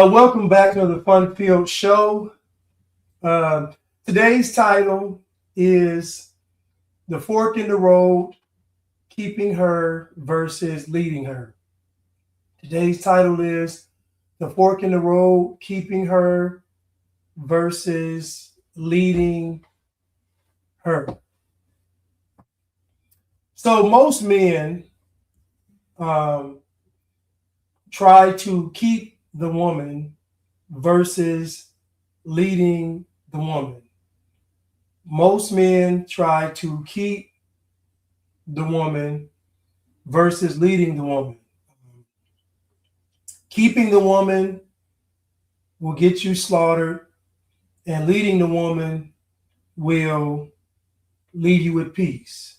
Welcome back to the Fun Field Show. Uh, Today's title is The Fork in the Road, Keeping Her versus Leading Her. Today's title is The Fork in the Road, Keeping Her versus Leading Her. So most men um, try to keep the woman versus leading the woman. Most men try to keep the woman versus leading the woman. Keeping the woman will get you slaughtered, and leading the woman will lead you with peace.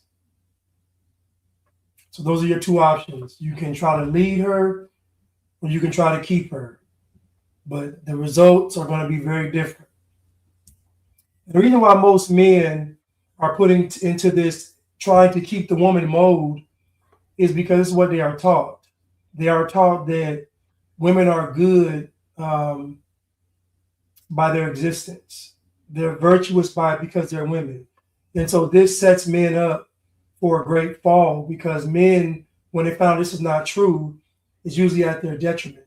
So those are your two options. You can try to lead her, or you can try to keep her. But the results are going to be very different. The reason why most men are putting into this trying to keep the woman mode is because it's what they are taught. They are taught that women are good by their existence. They're virtuous because they're women. And so this sets men up for a great fall, because men, when they found this is not true, is usually at their detriment.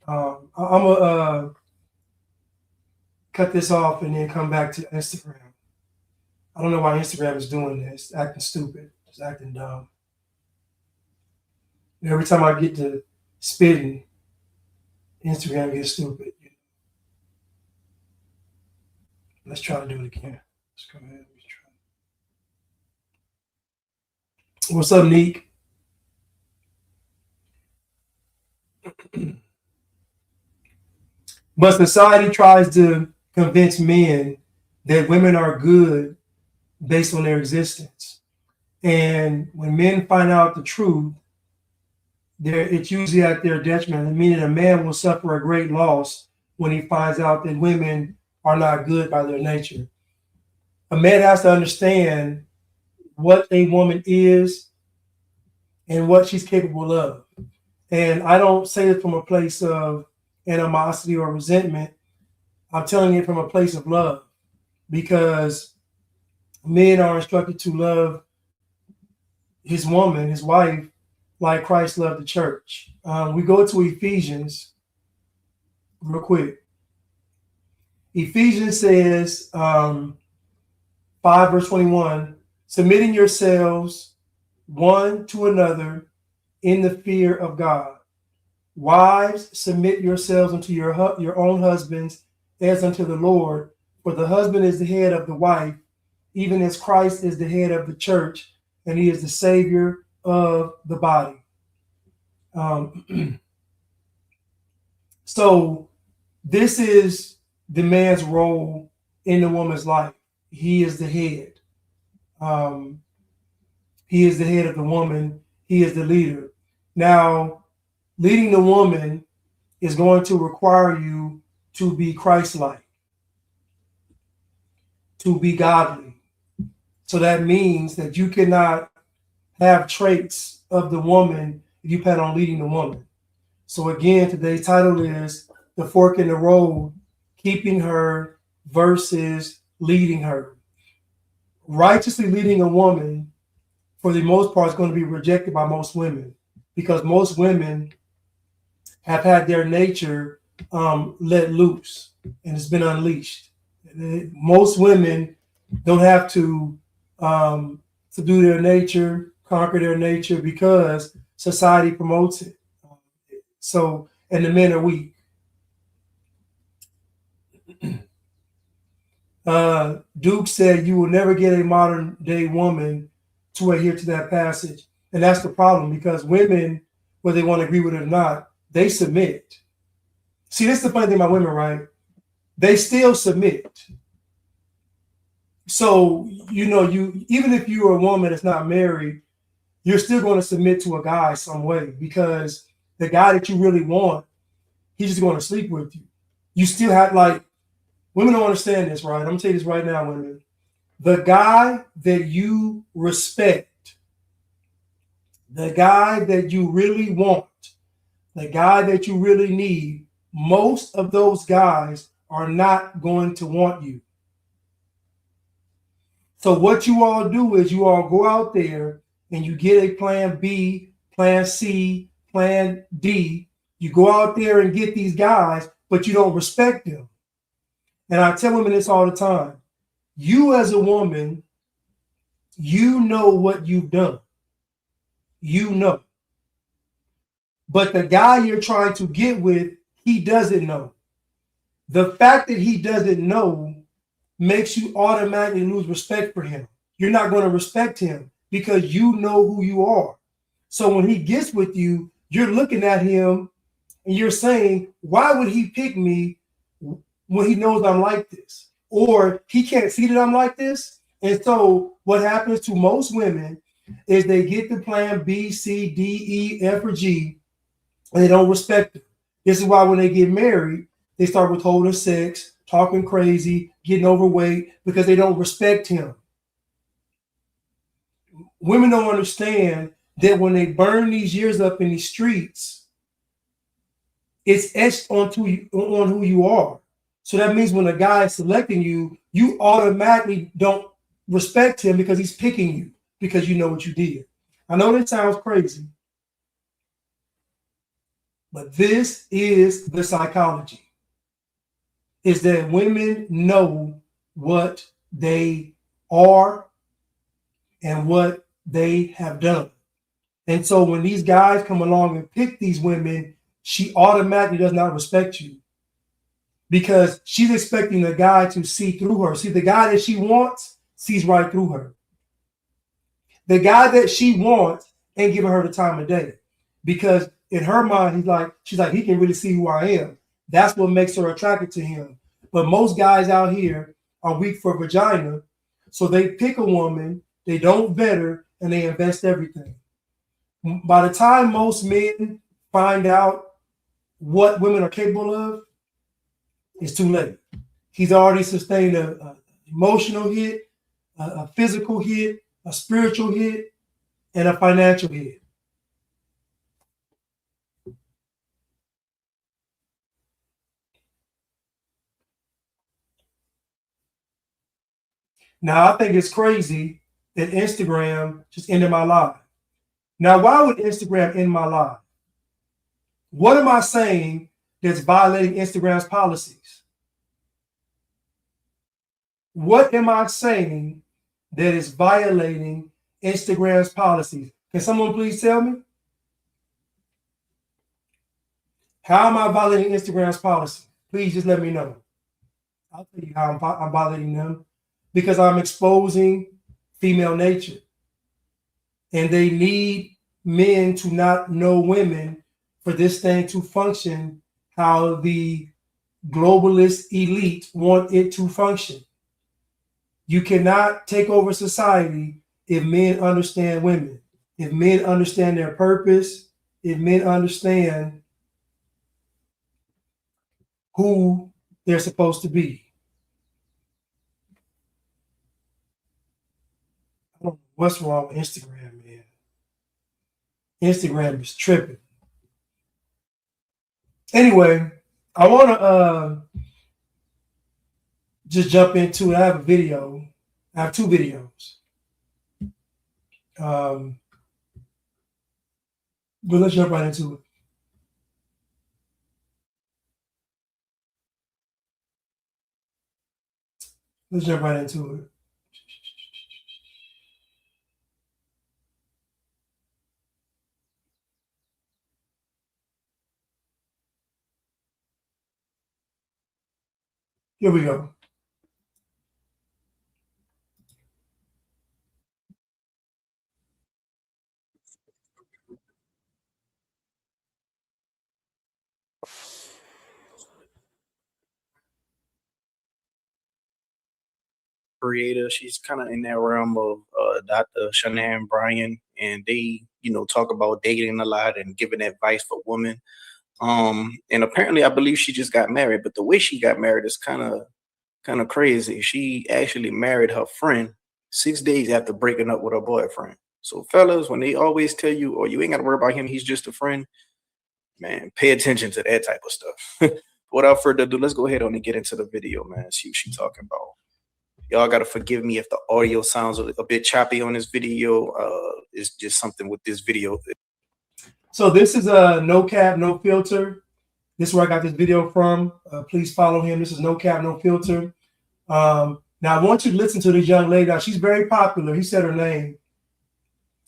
I'm going to cut this off and then come back to Instagram. I don't know why Instagram is doing this, acting stupid, just acting dumb. Every time I get to spitting, Instagram gets stupid. Let's try to do it again. Let's go ahead. Let's try. What's up, Neek? But society tries to convince men that women are good based on their existence. And when men find out the truth, it's usually at their detriment, meaning a man will suffer a great loss when he finds out that women are not good by their nature. A man has to understand what a woman is and what she's capable of. And I don't say it from a place of animosity or resentment. I'm telling it from a place of love, because men are instructed to love his woman, his wife, like Christ loved the church. We go to Ephesians real quick. Ephesians says, 5 verse 21, submitting yourselves one to another in the fear of God. Wives, submit yourselves unto your own husbands as unto the Lord, for the husband is the head of the wife, even as Christ is the head of the church, and he is the Savior of the body. So this is the man's role in the woman's life. He is the head. He is the head of the woman. He is the leader. Now, leading the woman is going to require you to be Christ-like, to be godly. So that means that you cannot have traits of the woman if you plan on leading the woman. So again, today's title is The Fork in the Road, Keeping Her versus Leading Her. Righteously leading a woman, for the most part, is going to be rejected by most women, because most women have had their nature let loose, and it's been unleashed. Most women don't have to subdue their nature, conquer their nature, because society promotes it. So, and the men are weak. Duke said you will never get a modern day woman to adhere to that passage. And that's the problem, because women, whether they want to agree with it or not, they submit. See, this is the funny thing about women, right? They still submit. So, you even if you're a woman that's not married, you're still going to submit to a guy some way, because the guy that you really want, he's just going to sleep with you. You still have, women don't understand this, right? I'm going to tell you this right now, women. The guy that you respect, the guy that you really want, the guy that you really need, most of those guys are not going to want you. So what you all do is you all go out there and you get a plan B, plan C, plan D. You go out there and get these guys, but you don't respect them. And I tell women this all the time. You as a woman, you know what you've done. You know. But the guy you're trying to get with, he doesn't know. The fact that he doesn't know makes you automatically lose respect for him. You're not going to respect him because you know who you are. So when he gets with you, you're looking at him and you're saying, why would he pick me when he knows I'm like this? Or he can't see that I'm like this. And so what happens to most women is they get the plan B, C, D, E, F, or G, and they don't respect them. This is why when they get married, they start withholding sex, talking crazy, getting overweight, because they don't respect him. Women don't understand that when they burn these years up in these streets, it's etched onto you, on who you are. So that means when a guy is selecting you, you automatically don't respect him because he's picking you because you know what you did. I know that sounds crazy, but this is the psychology. Is that women know what they are and what they have done. And so when these guys come along and pick these women, she automatically does not respect you because she's expecting the guy to see through her. See, the guy that she wants sees right through her. The guy that she wants ain't giving her the time of day because in her mind, she's like, he can really see who I am. That's what makes her attracted to him. But most guys out here are weak for vagina. So they pick a woman, they don't vet her, and they invest everything. By the time most men find out what women are capable of, it's too late. He's already sustained an emotional hit, a physical hit, a spiritual hit, and a financial hit. Now, I think it's crazy that Instagram just ended my life. Now, why would Instagram end my life? What am I saying that's violating Instagram's policies? What am I saying that is violating Instagram's policies? Can someone please tell me? How am I violating Instagram's policy? Please just let me know. I'll tell you how I'm violating them. Because I'm exposing female nature. And they need men to not know women for this thing to function how the globalist elite want it to function. You cannot take over society if men understand women, if men understand their purpose, if men understand who they're supposed to be. I don't know what's wrong with Instagram, man. Instagram is tripping. Anyway, I want to just jump into it. I have a video. I have two videos. But let's jump right into it. Let's jump right into it. Here we go. Creator. She's kind of in that realm of Dr. Shanann Bryan, and they, talk about dating a lot and giving advice for women. And apparently, I believe she just got married, but the way she got married is kind of crazy. She actually married her friend 6 days after breaking up with her boyfriend. So, fellas, when they always tell you, "Oh, you ain't got to worry about him; he's just a friend," man, pay attention to that type of stuff. without further ado, let's go ahead on and get into the video, man. See what she talking about. Y'all gotta forgive me if the audio sounds a bit choppy on this video. It's just something with this video. So this is a no cap, no filter. This is where I got this video from. Please follow him. This is no cap, no filter. Now I want you to listen to this young lady. Now she's very popular. He said her name.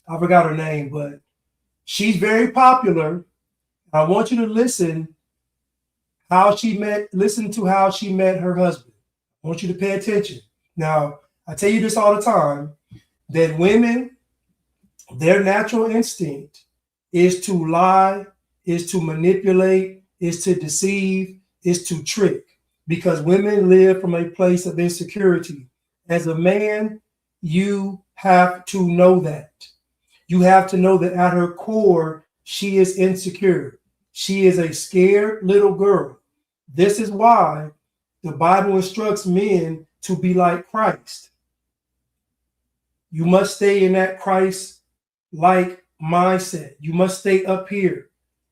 I forgot her name, but she's very popular. I want you to listen listen to how she met her husband. I want you to pay attention. Now, I tell you this all the time, that women, their natural instinct is to lie, is to manipulate, is to deceive, is to trick, because women live from a place of insecurity. As a man, you have to know that. You have to know that at her core, she is insecure. She is a scared little girl. This is why the Bible instructs men to be like Christ. You must stay in that Christ-like mindset. You must stay up here,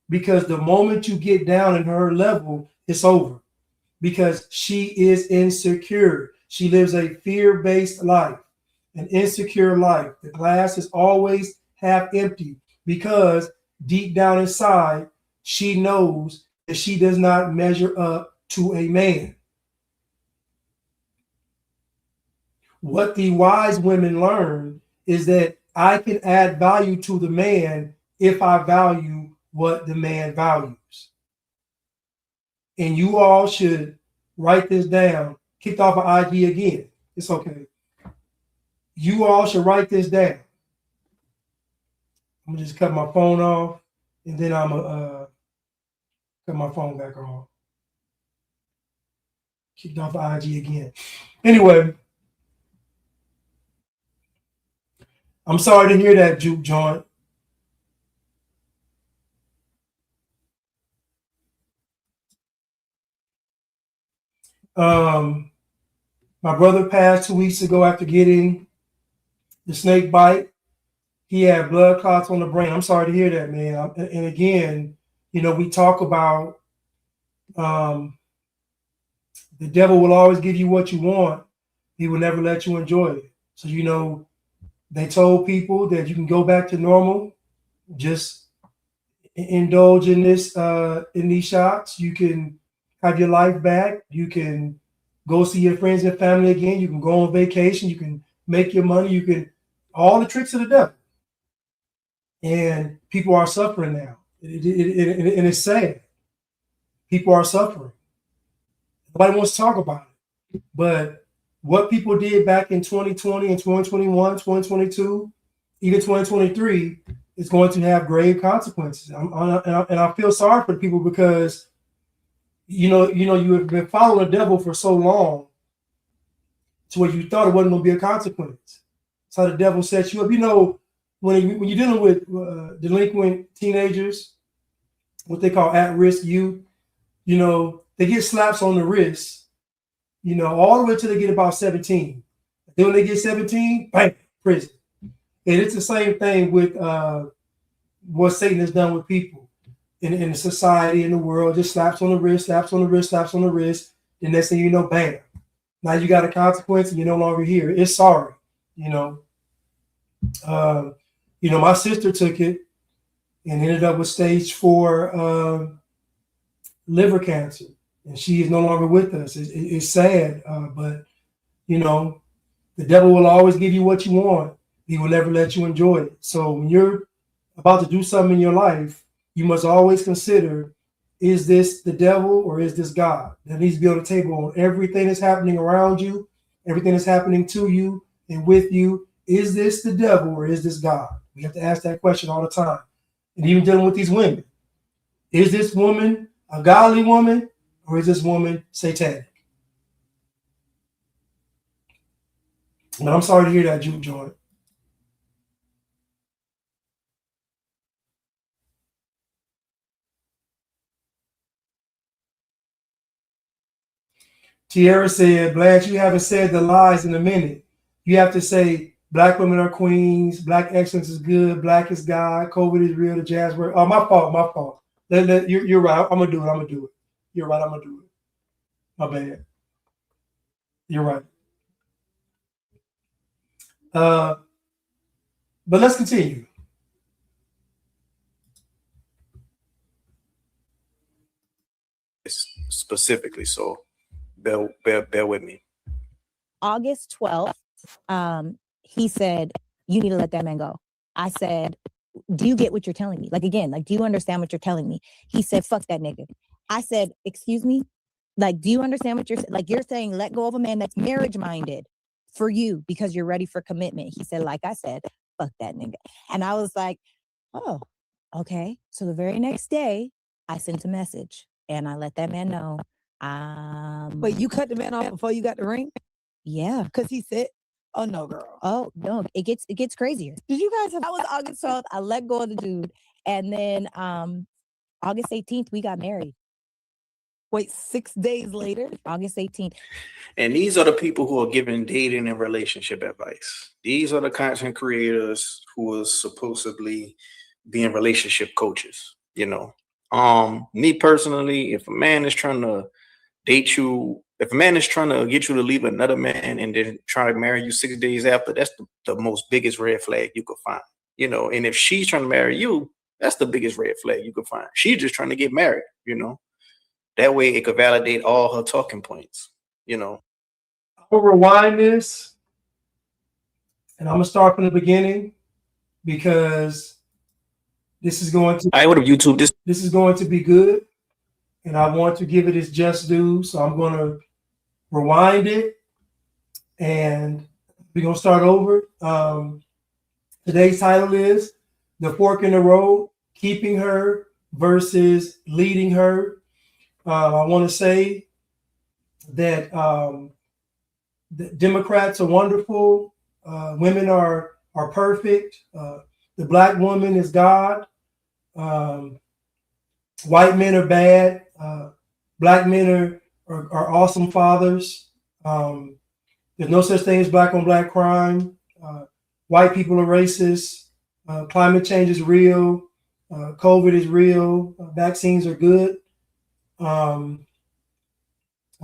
because the moment you get down in her level, it's over, because she is insecure. She lives a fear-based life, an insecure life. The glass is always half empty, because deep down inside, she knows that she does not measure up to a man. What the wise women learn is that I can add value to the man if I value what the man values. And you all should write this down. Kicked off of IG again. It's okay. You all should write this down. I'm gonna just cut my phone off, and then I'm gonna cut my phone back on. Kicked off of IG again. Anyway, I'm sorry to hear that, juke joint. My brother passed 2 weeks ago after getting the snake bite. He had blood clots on the brain. I'm sorry to hear that, man. And again, we talk about the devil will always give you what you want. He will never let you enjoy it. So, they told people that you can go back to normal, just indulge in these shots. You can have your life back. You can go see your friends and family again. You can go on vacation. You can make your money. All the tricks of the devil. And people are suffering now. And it's sad. People are suffering. Nobody wants to talk about it. But what people did back in 2020 and 2021, 2022, even 2023, is going to have grave consequences. And I feel sorry for people, because you have been following the devil for so long to where you thought it wasn't going to be a consequence. So the devil sets you up. When you're dealing with delinquent teenagers, what they call at-risk youth, they get slaps on the wrist, all the way till they get about 17. Then when they get 17, bang, prison. And it's the same thing with what Satan has done with people in the society, in the world. Just slaps on the wrist, slaps on the wrist, slaps on the wrist. The next thing you know, bam. Now you got a consequence and you're no longer here. It's sorry, my sister took it and ended up with stage 4 liver cancer, and she is no longer with us. It's sad, but the devil will always give you what you want. He will never let you enjoy it. So when you're about to do something in your life, you must always consider, is this the devil or is this God? That needs to be on the table on everything that's happening around you, everything that's happening to you and with you. Is this the devil or is this God? We have to ask that question all the time. And even dealing with these women, is this woman a godly woman or is this woman satanic? And I'm sorry to hear that, juke joint. Tierra said, Blanche, you haven't said the lies in a minute. You have to say, Black women are queens, Black excellence is good, Black is God, COVID is real, the jazz word. Oh, my fault. You're right. I'm gonna do it. You're right. I'm gonna do it. My bad. You're right. Uh, but let's continue. Specifically. So bear with me. August 12th, he said, you need to let that man go. I said, do you get what you're telling me? Like, again, like, do you understand what you're telling me? He said, fuck that nigga. I said, excuse me? Like, do you understand what you're saying? Let go of a man that's marriage minded for you because you're ready for commitment. He said, like I said, fuck that nigga. And I was like, oh, okay. So the very next day, I sent a message and I let that man know. Wait, you cut the man off before you got the ring? Yeah. Because he said, oh no, girl. Oh no, it gets crazier. Did you guys have That was August 12th. I let go of the dude. And then August 18th, we got married. wait 6 days later? August 18th. And these are the people who are giving dating and relationship advice. These are the content creators who are supposedly being relationship coaches, you know. Me personally, if a man is trying to date you, if a man is trying to get you to leave another man and then try to marry you 6 days after, that's the most biggest red flag you could find, you know. And if she's trying to marry you, that's the biggest red flag you could find. She's just trying to get married, you know. That way it could validate all her talking points, you know. I'll rewind this, and I'm gonna start from the beginning because this is going to I would have YouTube this. this is going to be good, and I want to give it its just due. So I'm going to rewind it, and we're gonna start over. Today's title is "The Fork in the Road: Keeping Her versus Leading Her." I want to say that the Democrats are wonderful. Women are perfect. The black woman is God. White men are bad. Black men are awesome fathers. There's no such thing as black on black crime. White people are racist. Climate change is real. COVID is real. Vaccines are good. What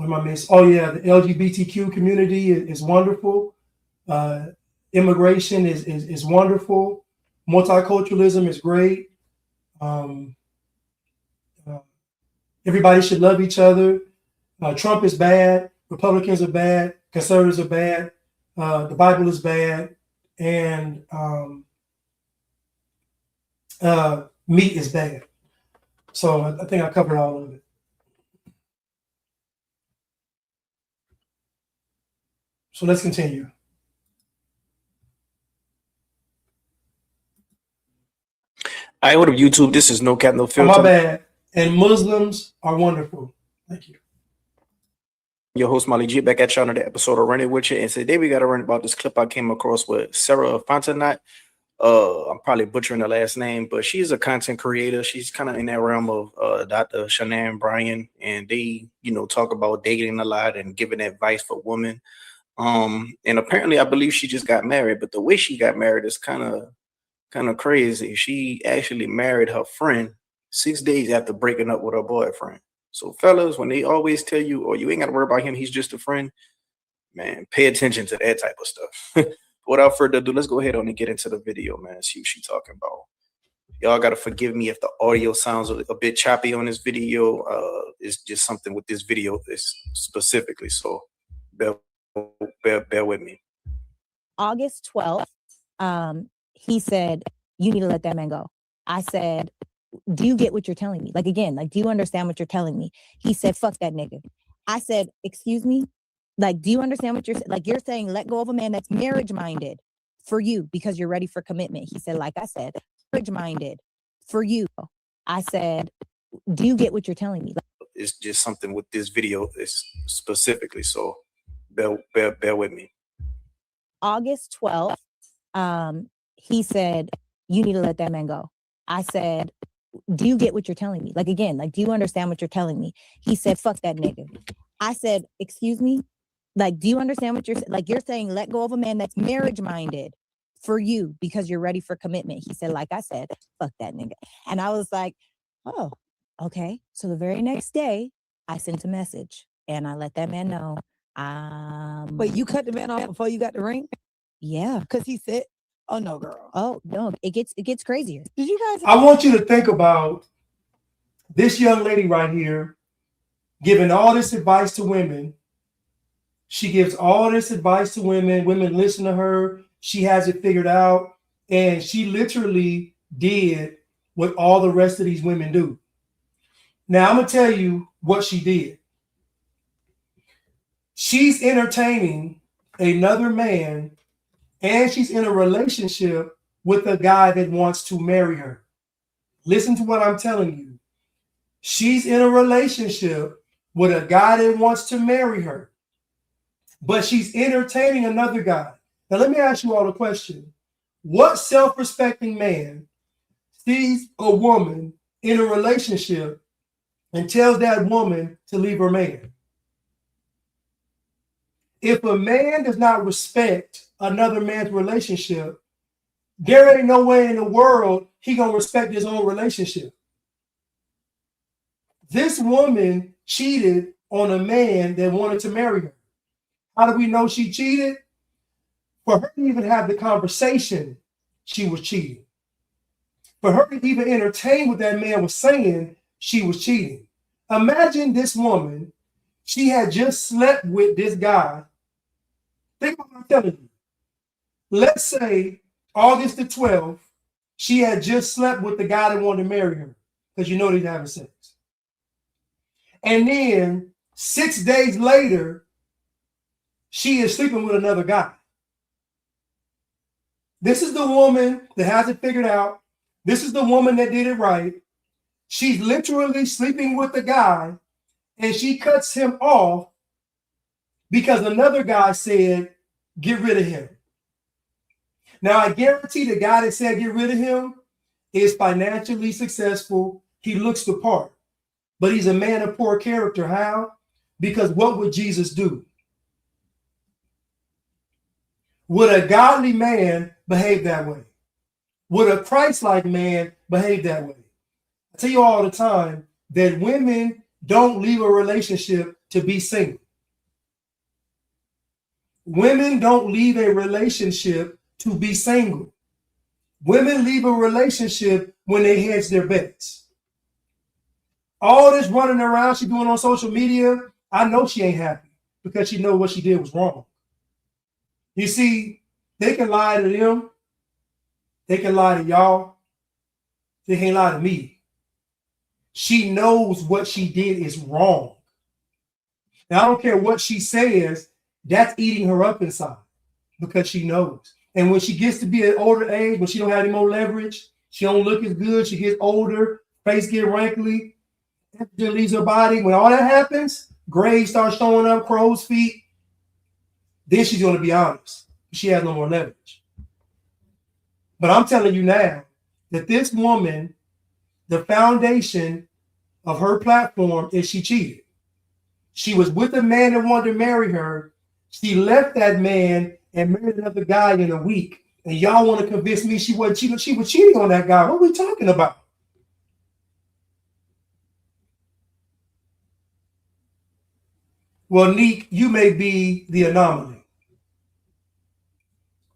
am I missing? Oh yeah, the LGBTQ community is wonderful. Immigration is wonderful. Multiculturalism is great. Everybody should love each other. Trump is bad. Republicans are bad. Conservatives are bad. The Bible is bad. And meat is bad. So I think I covered all of it. So let's continue. I would have YouTube. This is no cap, no Oh, filter. my bad. And Muslims are wonderful. Thank you. Your host Molly G back at you on another episode of Run It With You. And today we got to run about this clip I came across with Sarah Fontenot. I'm probably butchering her last name, but she's a content creator. She's kind of in that realm of Dr. Shanann Bryan, and they, you know, talk about dating a lot and giving advice for women. And apparently I believe she just got married, but the way she got married is kind of crazy. She actually married her friend 6 days after breaking up with her boyfriend. So fellas, when they always tell you, oh, you ain't got to worry about him, he's just a friend, man, pay attention to that type of stuff. Without further ado, let's go ahead on and get into the video, man. See what she's talking about. Y'all got to forgive me if the audio sounds a bit choppy on this video. It's just something with this video is specifically. So bear with me. August 12th, he said, you need to let that man go. I said, do you get what you're telling me? Like, again, like, do you understand what you're telling me? He said, fuck that nigga. I said, excuse me? Like, do you understand what you're saying? Let go of a man that's marriage minded for you because you're ready for commitment. He said, like I said, marriage minded for you. I said, do you get what you're telling me? It's just something with this video is specifically. So bear with me. August 12th, he said, you need to let that man go. I said, do you get what you're telling me? Like, again, like, do you understand what you're telling me? He said, fuck that nigga. I said, excuse me? Like, do you understand what you're saying? Let go of a man that's marriage minded for you because you're ready for commitment. He said, like I said, fuck that nigga. And I was like, oh, okay. So the very next day, I sent a message and I let that man know. Wait, you cut the man off before you got the ring? Yeah. Because he said, oh no, girl. Oh no, it gets crazier. Did you guys? I want you to think about this young lady right here giving all this advice to women. She gives all this advice to women. Women listen to her. She has it figured out. And she literally did what all the rest of these women do. Now, I'm going to tell you what she did. She's entertaining another man, and she's in a relationship with a guy that wants to marry her. Listen to what I'm telling you. She's in a relationship with a guy that wants to marry her, but she's entertaining another guy. Now, let me ask you all a question. What self-respecting man sees a woman in a relationship and tells that woman to leave her man? If a man does not respect another man's relationship, there ain't no way in the world he gonna respect his own relationship. This woman cheated on a man that wanted to marry her. How do we know she cheated? For her to even have the conversation, she was cheating. For her to even entertain what that man was saying, she was cheating. Imagine this woman, she had just slept with this guy. Think about what I'm telling you. Let's say August the 12th, she had just slept with the guy that wanted to marry her, because you know they're having sex. And then 6 days later, she is sleeping with another guy. This is the woman that has it figured out. This is the woman that did it right. She's literally sleeping with the guy, and she cuts him off because another guy said, get rid of him. Now, I guarantee the guy that said get rid of him is financially successful. He looks the part, but he's a man of poor character. How? Because what would Jesus do? Would a godly man behave that way? Would a Christ-like man behave that way? I tell you all the time that women don't leave a relationship to be single. Women don't leave a relationship to be single. Women leave a relationship when they hedge their bets. All this running around she doing on social media, I know she ain't happy because she know what she did was wrong. You see, they can lie to them. They can lie to y'all. They can't lie to me. She knows what she did is wrong. Now, I don't care what she says, that's eating her up inside because she knows. And when she gets to be an older age, when she don't have any more leverage, she don't look as good, she gets older, face get wrinkly, estrogen leaves her body. When all that happens, grays start showing up, crow's feet, then she's going to be honest. She has no more leverage. But I'm telling you now that this woman, the foundation of her platform is she cheated. She was with a man that wanted to marry her. She left that man and married another guy in a week. And y'all want to convince me she wasn't cheating? She was cheating on that guy. What are we talking about? Well, Neek, you may be the anomaly.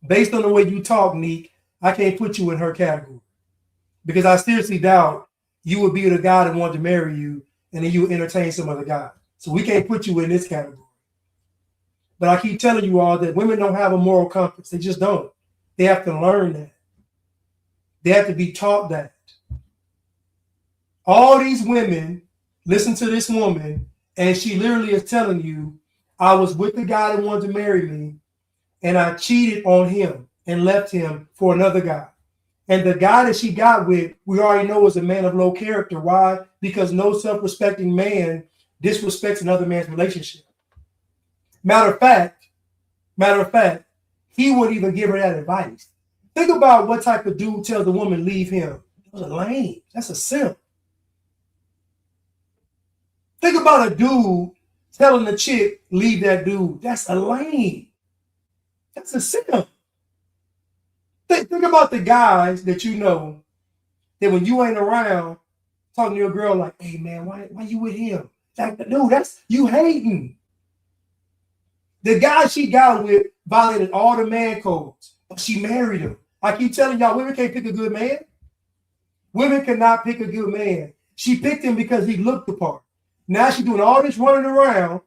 Based on the way you talk, Neek, I can't put you in her category because I seriously doubt you would be the guy that wanted to marry you and then you would entertain some other guy. So we can't put you in this category. But I keep telling you all that women don't have a moral compass. They just don't. They have to learn that. They have to be taught that. All these women listen to this woman, and she literally is telling you, I was with the guy that wanted to marry me, and I cheated on him and left him for another guy. And the guy that she got with, we already know is a man of low character. Why? Because no self-respecting man disrespects another man's relationship. Matter of fact, he wouldn't even give her that advice. Think about what type of dude tells a woman leave him. That's a lame. That's a simp. Think about a dude telling the chick leave that dude. That's a lame. That's a simp. Think about the guys that you know that when you ain't around, talking to your girl like, hey man, why you with him? Like, dude, that's you hating. The guy she got with violated all the man codes, but she married him. I keep telling y'all, women can't pick a good man. Women cannot pick a good man. She picked him because he looked the part. Now she's doing all this running around,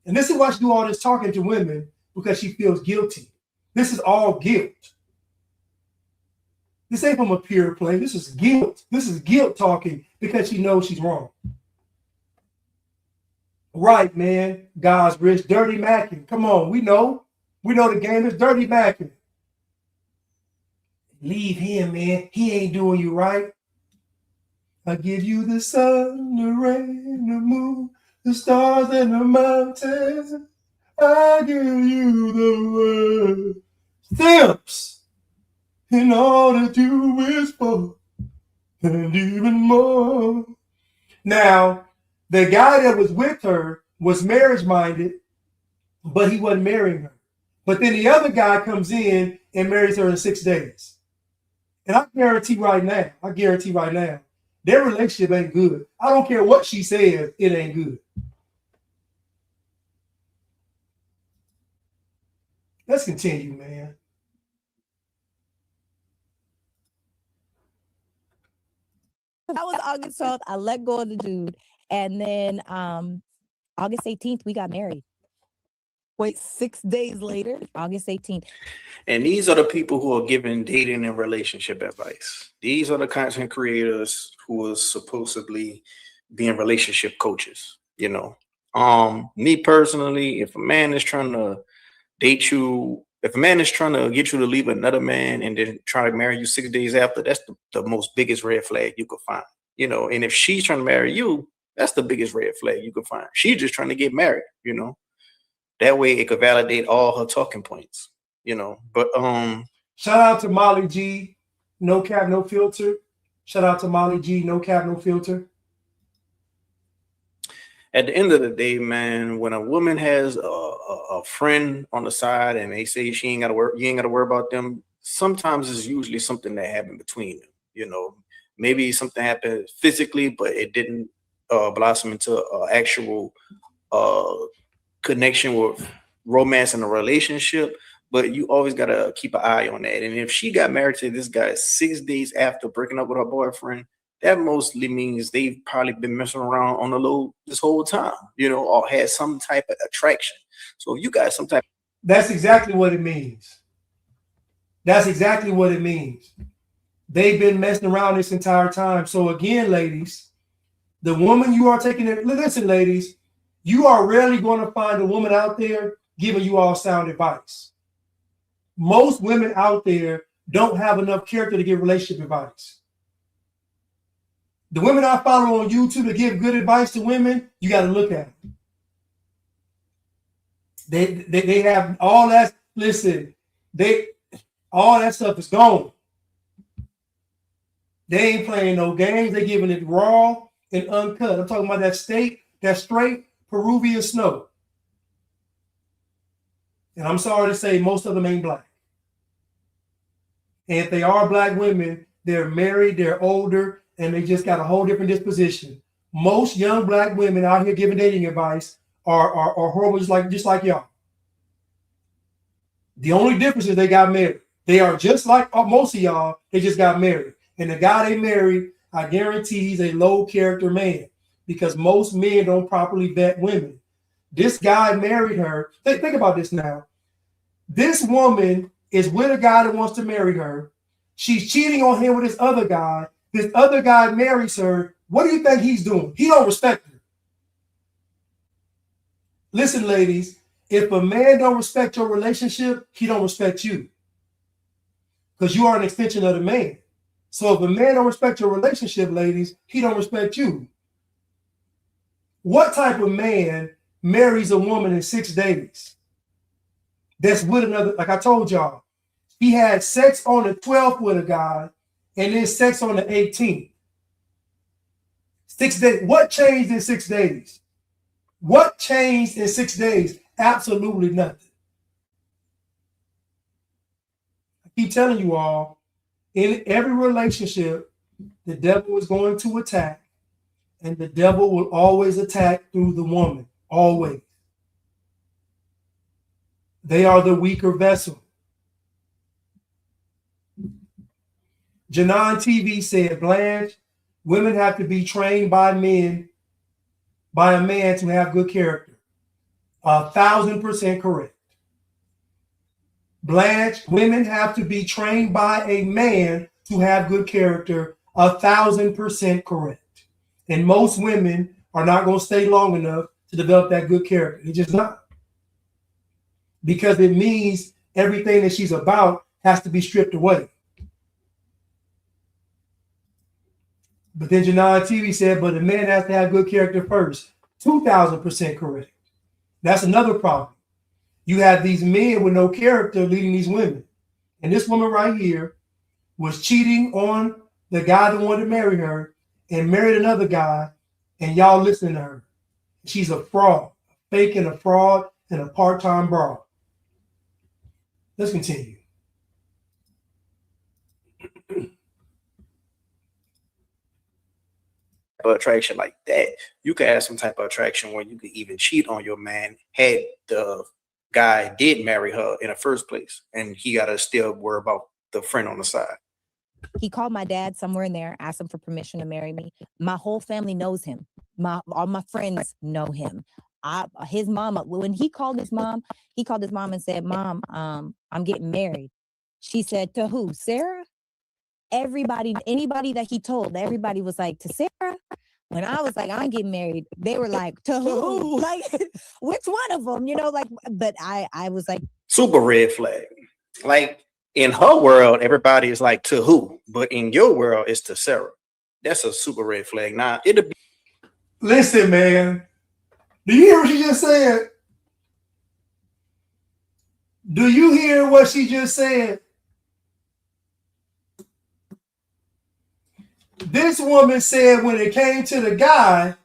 and this is why she do all this talking to women, because she feels guilty. This is all guilt. This ain't from a pure place. This is guilt. This is guilt talking because she knows she's wrong. Right, man. God's rich. Dirty Mackin. Come on, we know. We know the game is Dirty Mackin. Leave him, man. He ain't doing you right. I give you the sun, the rain, the moon, the stars, and the mountains. I give you the world. Steps in order to whisper and even more. Now, the guy that was with her was marriage-minded, but he wasn't marrying her. But then the other guy comes in and marries her in 6 days. And I guarantee right now, their relationship ain't good. I don't care what she says, it ain't good. Let's continue, man. That was August 12th. I let go of the dude. And then August 18th, we got married. Wait, 6 days later? August 18th. And these are the people who are giving dating and relationship advice. These are the content creators who are supposedly being relationship coaches. You know, me personally, if a man is trying to date you, if a man is trying to get you to leave another man and then try to marry you 6 days after, that's the most biggest red flag you could find. You know, and if she's trying to marry you, that's the biggest red flag you could find. She's just trying to get married, you know. That way it could validate all her talking points, you know. But shout out to Molly G, no cap, no filter. Shout out to Molly G, no cap, no filter. At the end of the day, man, when a woman has a friend on the side and they say she ain't got to work, you ain't got to worry about them. Sometimes it's usually something that happened between them. You know, maybe something happened physically, but it didn't blossom into an actual connection with romance and a relationship. But you always got to keep an eye on that. And if she got married to this guy 6 days after breaking up with her boyfriend, that mostly means they've probably been messing around on the low this whole time, you know, or had some type of attraction. So if you got some type. That's exactly what it means. That's exactly what it means. They've been messing around this entire time. So again, ladies, the woman you are taking it, listen, ladies, you are rarely going to find a woman out there giving you all sound advice. Most women out there don't have enough character to give relationship advice. The women I follow on YouTube to give good advice to women, you got to look at them. They have all that. Listen, all that stuff is gone. They ain't playing no games. They giving it raw and uncut. I'm talking about that straight Peruvian snow. And I'm sorry to say, most of them ain't black. And if they are black women, they're married, they're older, and they just got a whole different disposition. Most young black women out here giving dating advice are horrible, just like y'all. The only difference is they got married. They are just like most of y'all. They just got married. And the guy they married, I guarantee he's a low character man, because most men don't properly vet women. This guy married her. Think about this now. This woman is with a guy that wants to marry her. She's cheating on him with this other guy. This other guy marries her. What do you think he's doing? He don't respect her. Listen, ladies, if a man don't respect your relationship, he don't respect you, because you are an extension of the man. So if a man don't respect your relationship, ladies, he don't respect you. What type of man marries a woman in 6 days that's with another? Like I told y'all, he had sex on the 12th with a guy and then sex on the 18th. 6 days. What changed in 6 days? What changed in 6 days? Absolutely nothing. I keep telling you all, in every relationship, the devil is going to attack. And the devil will always attack through the woman. Always. They are the weaker vessel. Janan TV said, Blanche, women have to be trained by a man to have good character. 1,000% correct. Blanche, women have to be trained by a man to have good character. 1,000% correct. And most women are not going to stay long enough to develop that good character. They're just not. Because it means everything that she's about has to be stripped away. But then Janan TV said, but a man has to have good character first. 2,000% correct. That's another problem. You have these men with no character leading these women. And this woman right here was cheating on the guy that wanted to marry her and married another guy, and y'all listening to her. She's a fraud, fake and a fraud and a part-time broad. Let's continue. Attraction like that, you could have some type of attraction where you could even cheat on your man had the guy did marry her in the first place, and he got to still worry about the friend on the side. He called my dad somewhere in there, asked him for permission to marry me. My whole family knows him. All my friends know him. His mama, when he called his mom and said, Mom, I'm getting married. She said, to who? Sarah? Anybody that he told, everybody was like, to Sarah? When I was like, I'm getting married, they were like, to who? Like, which one of them? You know, like, but I was like, super red flag. Like, in her world, everybody is like, to who? But in your world, it's to Sarah. That's a super red flag. Now, it'll be. Listen, man. Do you hear what she just said? Do you hear what she just said? This woman said when it came to the guy,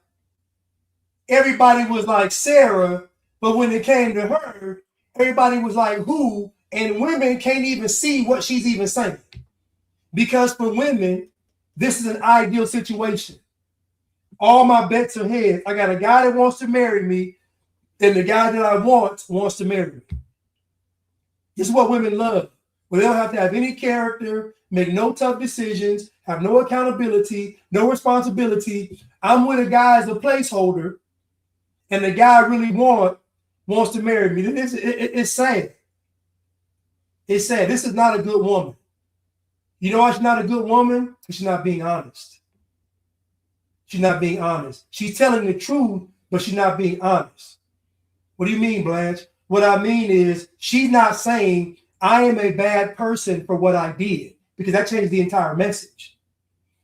everybody was like Sarah, but when it came to her, everybody was like who? And women can't even see what she's even saying. Because for women, this is an ideal situation. All my bets are heads. I got a guy that wants to marry me, and the guy that I want wants to marry me. This is what women love. Where they don't have to have any character, make no tough decisions, have no accountability, no responsibility. I'm with a guy as a placeholder, and the guy I really wants to marry me. It's sad. It's sad. This is not a good woman. You know why she's not a good woman? Because she's not being honest. She's not being honest. She's telling the truth, but she's not being honest. What do you mean, Blanche? What I mean is she's not saying I am a bad person for what I did, because that changed the entire message.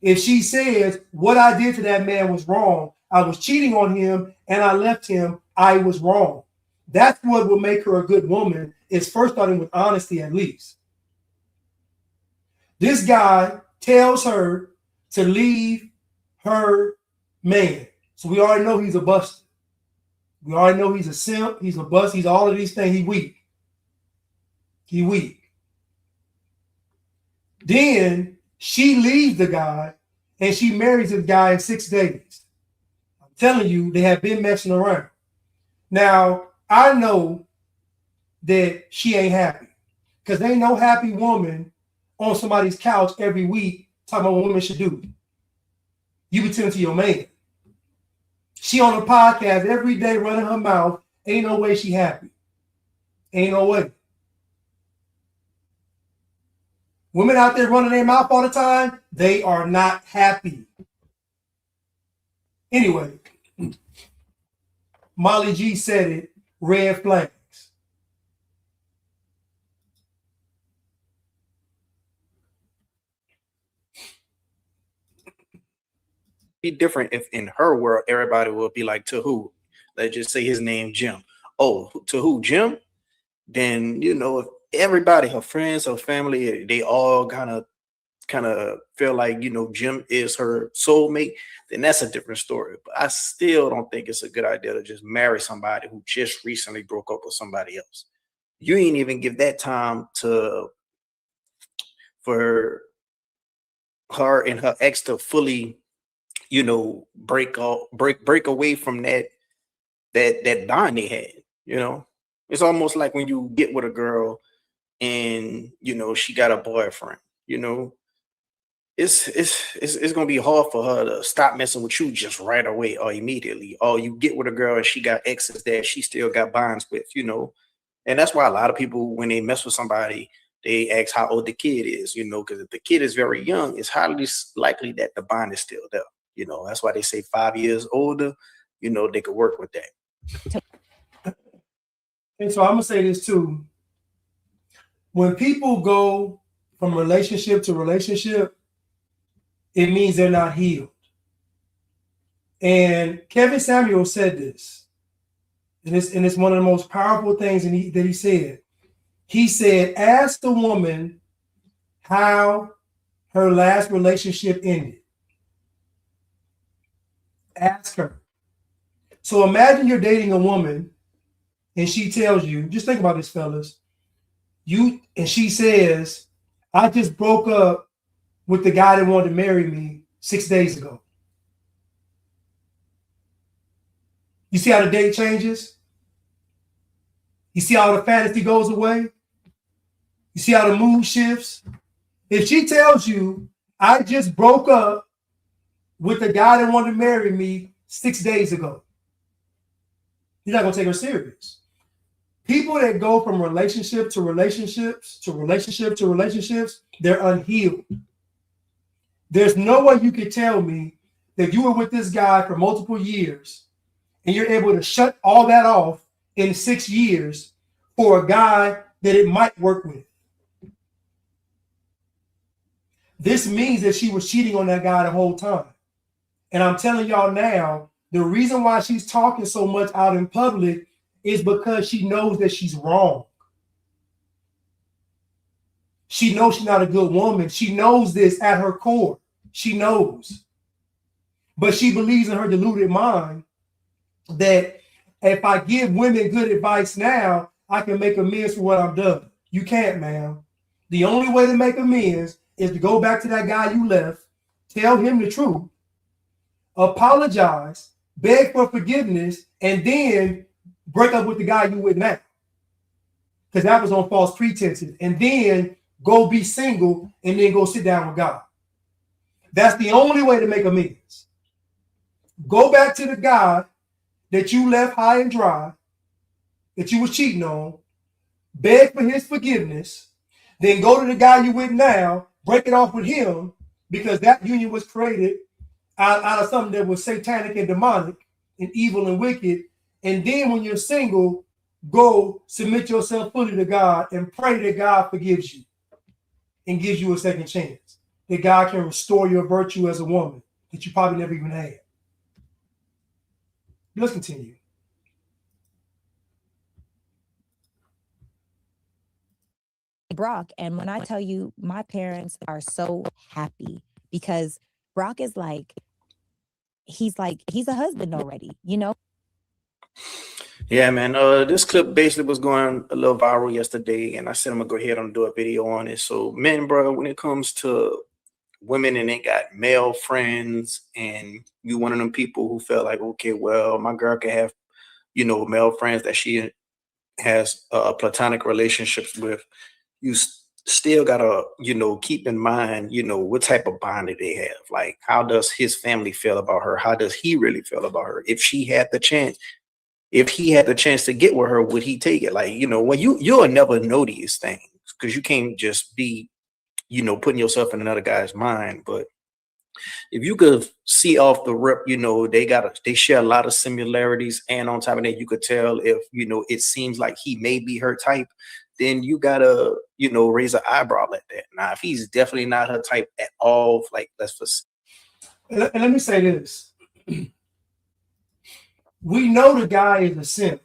If she says what I did to that man was wrong, I was cheating on him and I left him, I was wrong. That's what will make her a good woman, is first starting with honesty at least. This guy tells her to leave her man. So we already know he's a buster. We already know he's a simp, he's a bust, he's all of these things. He weak. He weak. Then she leaves the guy and she marries this guy in 6 days. I'm telling you, they have been messing around. Now, I know that she ain't happy, because there ain't no happy woman on somebody's couch every week talking about what women should do. You be telling to your man. She on a podcast every day running her mouth. Ain't no way she happy. Ain't no way. Women out there running their mouth all the time, they are not happy. Anyway, Molly G said it, red flags. Be different if in her world everybody will be like, to who? Let's just say his name Jim. Oh, to who? Jim? Then, you know, if everybody, her friends, her family, they all kind of feel like, you know, Jim is her soulmate, then that's a different story. But I still don't think it's a good idea to just marry somebody who just recently broke up with somebody else. You ain't even give that time for her and her ex to fully you know, break away from that bond they had. You know, it's almost like when you get with a girl and you know she got a boyfriend. You know, it's gonna be hard for her to stop messing with you just right away or immediately. Or you get with a girl and she got exes that she still got bonds with. You know, and that's why a lot of people when they mess with somebody. They ask how old the kid is, you know, because if the kid is very young, it's highly likely that the bond is still there. You know, that's why they say 5 years older, you know, they could work with that. And so I'm gonna say this too. When people go from relationship to relationship, it means they're not healed. And Kevin Samuel said this, and it's one of the most powerful things that he said. He said, ask the woman how her last relationship ended. Ask her. So imagine you're dating a woman and she tells you, just think about this, fellas. And she says, I just broke up with the guy that wanted to marry me 6 days ago. You see how the date changes? You see how the fantasy goes away? You see how the mood shifts? If she tells you, I just broke up with the guy that wanted to marry me 6 days ago, you're not going to take her serious. People that go from relationship to relationships to relationship to relationships, they're unhealed. There's no way you could tell me that you were with this guy for multiple years and you're able to shut all that off in 6 years for a guy that it might work with. This means that she was cheating on that guy the whole time. And I'm telling y'all now, the reason why she's talking so much out in public is because she knows that she's wrong. She knows she's not a good woman. She knows this at her core. She knows. But she believes in her deluded mind that if I give women good advice now, I can make amends for what I've done. You can't, ma'am. The only way to make amends is to go back to that guy you left, tell him the truth, apologize, beg for forgiveness, and then break up with the guy you with now. Because that was on false pretenses. And then go be single and then go sit down with God. That's the only way to make amends. Go back to the guy that you left high and dry, that you was cheating on, beg for his forgiveness, then go to the guy you with now, break it off with him, because that union was created out of something that was satanic and demonic and evil and wicked. And then when you're single, go submit yourself fully to God and pray that God forgives you and gives you a second chance. That God can restore your virtue as a woman that you probably never even had. Let's continue. Brock, and when I tell you, my parents are so happy because Brock is like he's a husband already, you know? Yeah, man. This clip basically was going a little viral yesterday, and I said I'm gonna go ahead and do a video on it. So, men, bro, when it comes to women and they got male friends, and you one of them people who felt like, okay, well, my girl can have, you know, male friends that she has platonic relationships with, you still gotta, you know, keep in mind, you know, what type of bond do they have? Like, how does his family feel about her? How does he really feel about her? If he had the chance to get with her, would he take it? Like, you know, when you'll never know these things because you can't just be, you know, putting yourself in another guy's mind. But if you could see off the rip, you know, they share a lot of similarities, and on top of that, you could tell if, you know, it seems like he may be her type, then you gotta, you know, raise an eyebrow at that. Now, if he's definitely not her type at all, like, let's just. And let me say this. We know the guy is a simp.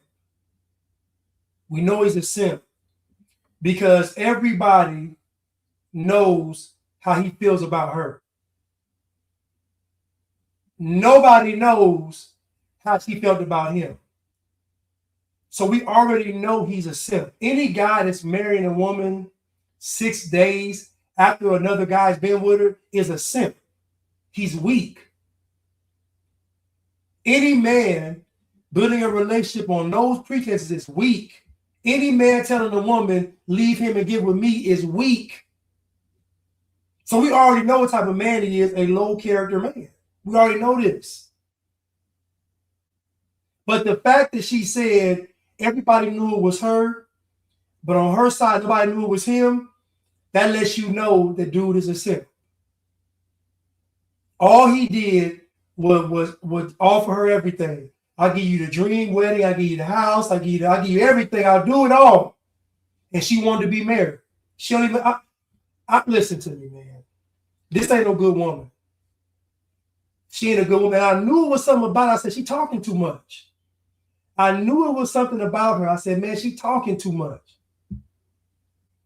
We know he's a simp because everybody knows how he feels about her. Nobody knows how she felt about him. So we already know he's a simp. Any guy that's marrying a woman 6 days after another guy's been with her is a simp. He's weak. Any man building a relationship on those pretenses is weak. Any man telling a woman, leave him and get with me is weak. So we already know what type of man he is, a low character man. We already know this. But the fact that she said everybody knew it was her, but on her side, nobody knew it was him, that lets you know that dude is a simp. All he did was offer her everything. I'll give you the dream wedding, I'll give you the house, I'll give you everything, I'll do it all. And she wanted to be married. She don't even listen to me, man. This ain't no good woman. She ain't a good woman. I knew it was something about her. I said, she talking too much. I knew it was something about her. I said, man, she talking too much.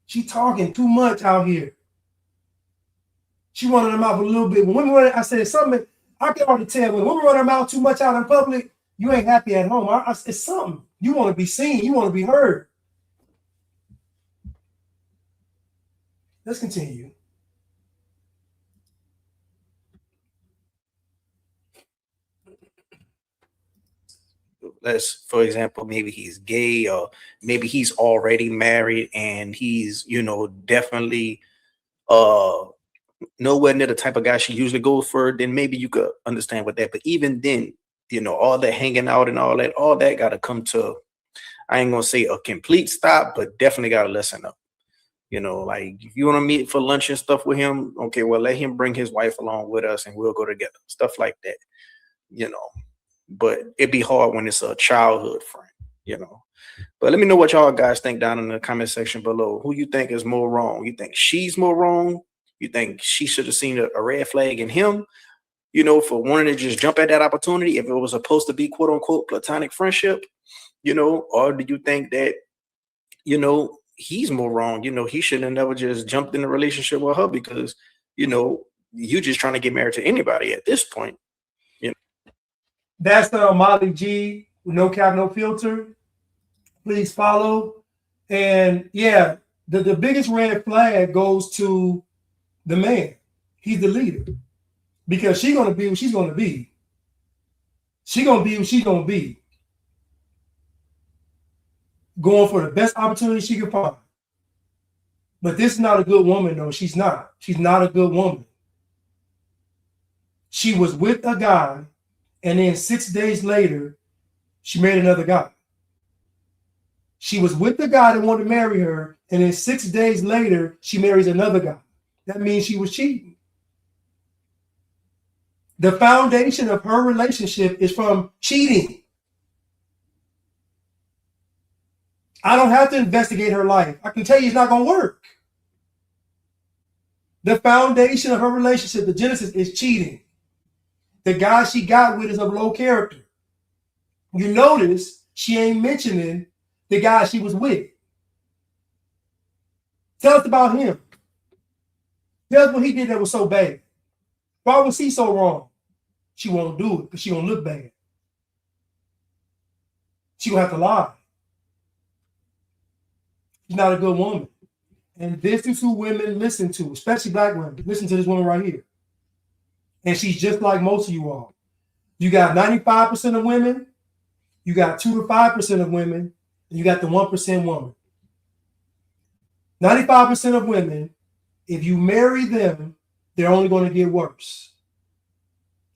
She talking too much out here. She running her mouth a little bit. When women run, I said something. I can already tell when women run her mouth too much out in public, you ain't happy at home. It's something. You want to be seen. You want to be heard. Let's continue. Let's, for example, maybe he's gay, or maybe he's already married and he's, definitely nowhere near the type of guy she usually goes for, then maybe you could understand with that. But even then, all that hanging out and all that got to come to, I ain't gonna say a complete stop, but definitely got to lessen up. Like if you want to meet for lunch and stuff with him, okay, well, let him bring his wife along with us and we'll go together. Stuff like that, but it'd be hard when it's a childhood friend, But let me know what y'all guys think down in the comment section below. Who you think is more wrong? You think she's more wrong? You think she should have seen a red flag in him, for wanting to just jump at that opportunity if it was supposed to be quote unquote platonic friendship, or do you think that, he's more wrong? He should have never just jumped in a relationship with her because, you just trying to get married to anybody at this point. That's the Molly G, no cap, no filter. Please follow. And yeah, the biggest red flag goes to the man. He's the leader. Because she's gonna be what she's gonna be. She's gonna be what she's gonna be. Going for the best opportunity she can find. But this is not a good woman, though. She's not. She's not a good woman. She was with a guy, and then 6 days later, she married another guy. She was with the guy that wanted to marry her, and then 6 days later, she marries another guy. That means she was cheating. The foundation of her relationship is from cheating. I don't have to investigate her life. I can tell you it's not going to work. The foundation of her relationship, the genesis, is cheating. The guy she got with is of low character. You notice she ain't mentioning the guy she was with. Tell us about him. Tell us what he did that was so bad. Why was he so wrong? She won't do it because she won't look bad. She gonna have to lie. She's not a good woman. And this is who women listen to, especially black women. Listen to this woman right here. And she's just like most of you all. You got 95% of women, you got 2 to 5% of women, and you got the 1% woman. 95% of women, if you marry them, they're only going to get worse.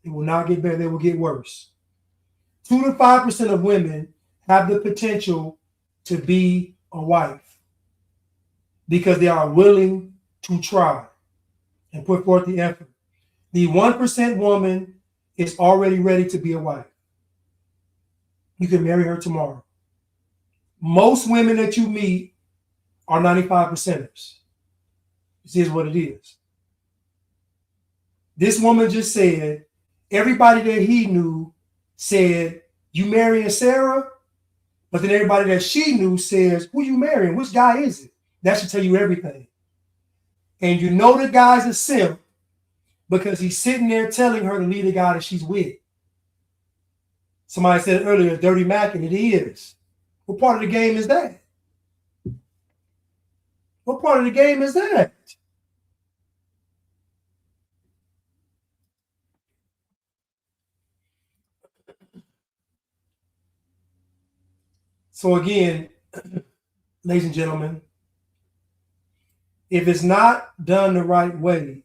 It will not get better, they will get worse. 2 to 5% of women have the potential to be a wife because they are willing to try and put forth the effort. The 1% woman is already ready to be a wife. You can marry her tomorrow. Most women that you meet are 95%ers. This is what it is. This woman just said, everybody that he knew said, you marrying Sarah? But then everybody that she knew says, who you marrying? Which guy is it? That should tell you everything. And you know the guy's a simp because he's sitting there telling her to leave the guy that she's with. Somebody said earlier, dirty Mac, and it is. What part of the game is that? What part of the game is that? So again, ladies and gentlemen, if it's not done the right way,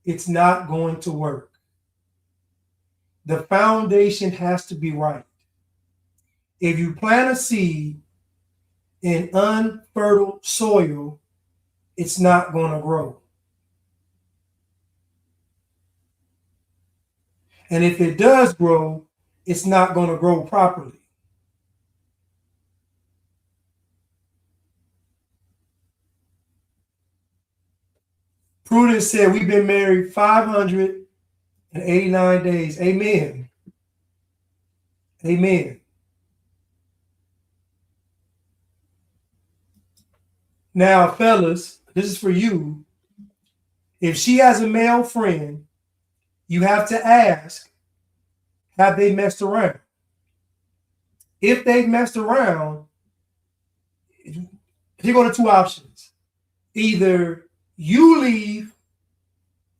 it's not going to work. The foundation has to be right. If you plant a seed in unfertile soil, it's not going to grow. And if it does grow, it's not going to grow properly. Prudence said, we've been married 589 days. Amen. Amen. Now, fellas, this is for you. If she has a male friend, you have to ask, have they messed around? If they've messed around, you go to two options. Either you leave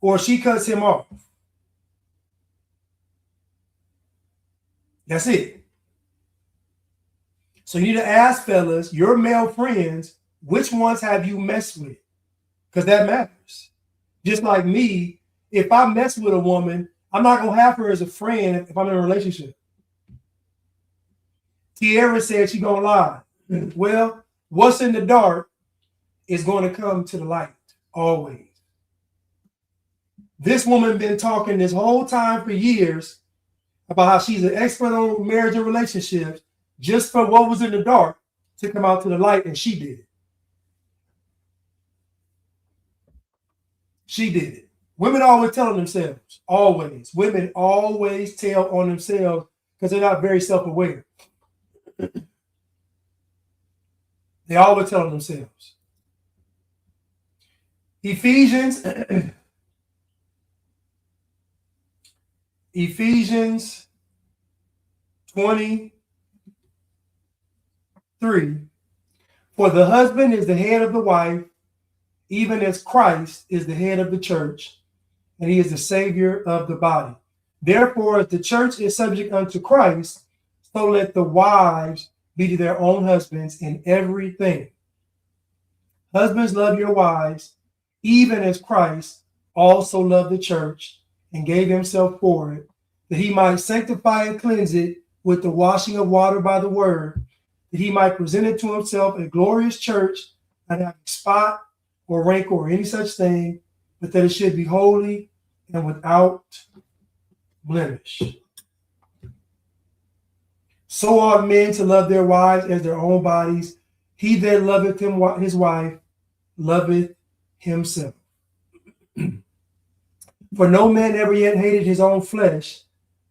or she cuts him off. That's it. So you need to ask, fellas, your male friends, which ones have you messed with? Because that matters. Just like me, if I mess with a woman, I'm not going to have her as a friend if I'm in a relationship. Tierra said she's going to lie. Well, what's in the dark is going to come to the light, always. This woman been talking this whole time for years about how she's an expert on marriage and relationships just for what was in the dark to come out to the light, and she did it. She did it. Women always tell on themselves, always. Women always tell on themselves because they're not very self-aware. They always tell on themselves. Ephesians 20:3. For the husband is the head of the wife, even as Christ is the head of the church, and he is the Savior of the body. Therefore, as the church is subject unto Christ, so let the wives be to their own husbands in everything. Husbands, love your wives, even as Christ also loved the church and gave himself for it, that he might sanctify and cleanse it with the washing of water by the word, that he might present it to himself a glorious church, not having spot or wrinkle or any such thing, but that it should be holy and without blemish. So ought men to love their wives as their own bodies. He that loveth his wife loveth himself. For no man ever yet hated his own flesh,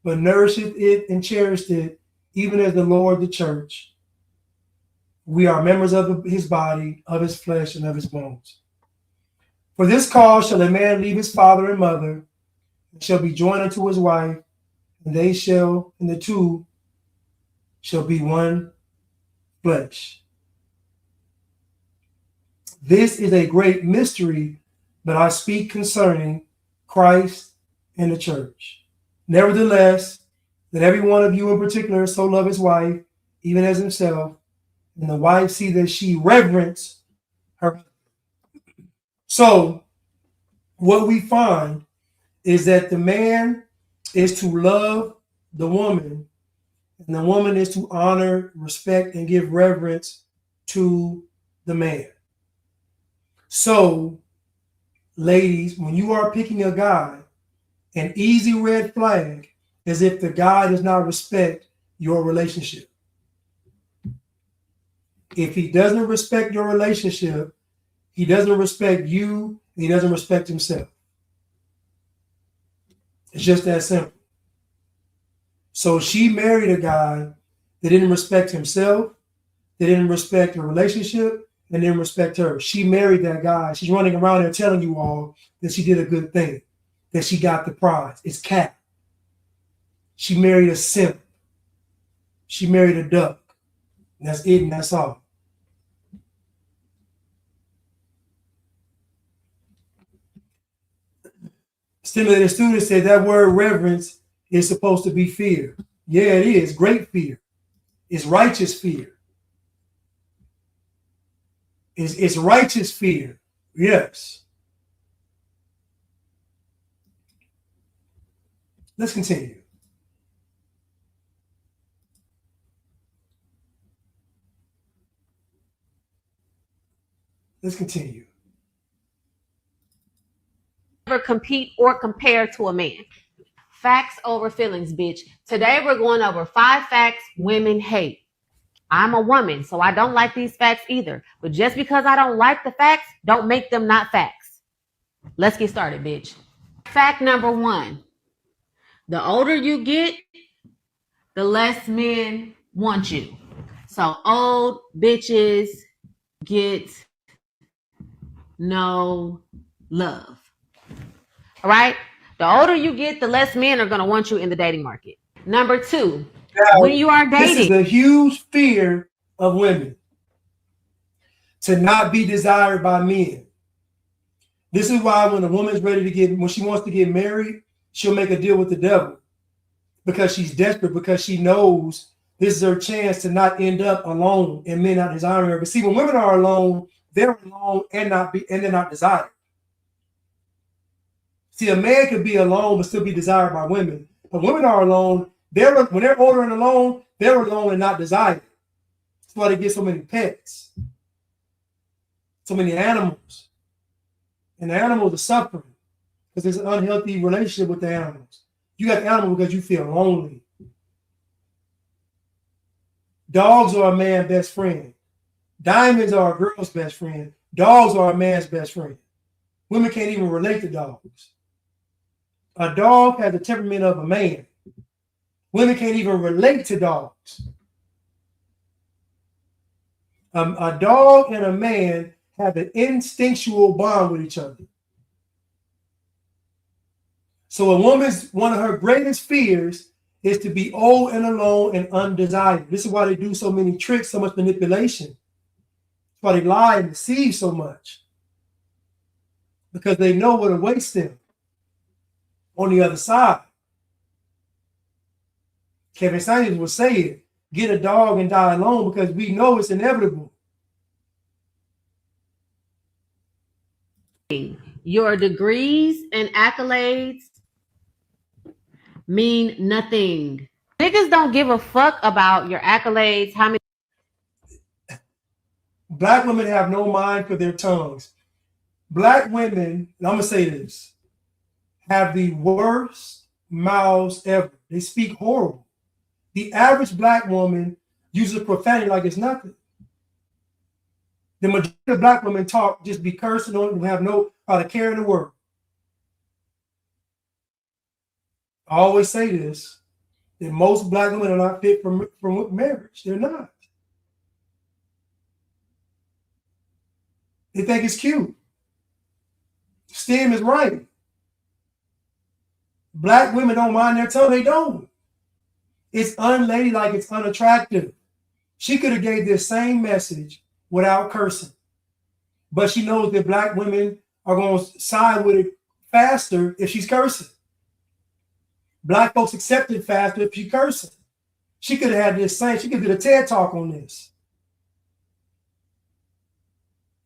but nourisheth it and cherished it, even as the Lord the church. We are members of his body, of his flesh, and of his bones. For this cause shall a man leave his father and mother, and shall be joined unto his wife, and the two shall be one flesh. This is a great mystery, but I speak concerning Christ and the church. Nevertheless, let every one of you in particular so love his wife, even as himself, and the wife see that she reverence her husband. So what we find is that the man is to love the woman, and the woman is to honor, respect, and give reverence to the man. So, ladies, when you are picking a guy, an easy red flag is if the guy does not respect your relationship. If he doesn't respect your relationship, he doesn't respect you, and he doesn't respect himself. It's just that simple. So she married a guy that didn't respect himself, that didn't respect her relationship, and didn't respect her. She married that guy. She's running around there telling you all that she did a good thing, that she got the prize. It's cap. She married a simp. She married a duck. And that's it, and that's all. Stimulated student said that word reverence is supposed to be fear. Yeah, it is. Great fear. It's righteous fear. It's righteous fear. Yes. Let's continue. Let's continue. Never compete or compare to a man. Facts over feelings, bitch. Today we're going over 5 facts women hate. I'm a woman, so I don't like these facts either. But just because I don't like the facts, don't make them not facts. Let's get started, bitch. Fact number 1. The older you get, the less men want you. So old bitches get no love. All right? The older you get, the less men are going to want you in the dating market. Number 2, now, when you are dating. This is a huge fear of women, to not be desired by men. This is why when a woman's ready to when she wants to get married, she'll make a deal with the devil, because she's desperate, because she knows this is her chance to not end up alone and men not desiring her. But see, when women are alone, they're alone and they're not desired. See, a man could be alone but still be desired by women. But women are alone, when they're older and alone, they're alone and not desired. That's why they get so many pets, so many animals. And the animals are suffering because there's an unhealthy relationship with the animals. You got the animal because you feel lonely. Dogs are a man's best friend. Diamonds are a girl's best friend. Dogs are a man's best friend. Women can't even relate to dogs. A dog has the temperament of a man. Women can't even relate to dogs. A dog and a man have an instinctual bond with each other. So one of her greatest fears is to be old and alone and undesired. This is why they do so many tricks, so much manipulation. That's why they lie and deceive so much. Because they know what awaits them on the other side. Kevin Samuels will say it, get a dog and die alone, because we know it's inevitable. Your degrees and accolades mean nothing. Niggas don't give a fuck about your accolades. How many? Black women have no mind for their tongues. Black women, and I'm going to say this, have the worst mouths ever. They speak horrible. The average black woman uses profanity like it's nothing. The majority of black women talk, just be cursing on, and have no how to carry the word. I always say this, that most black women are not fit for marriage. They're not. They think it's cute. STEM is right. Black women don't mind their tongue. They don't. It's unladylike. It's unattractive. She could have gave this same message without cursing. But she knows that black women are going to side with it faster if she's cursing. Black folks accept it faster if she's cursing. She could have had this same, she could do a TED talk on this.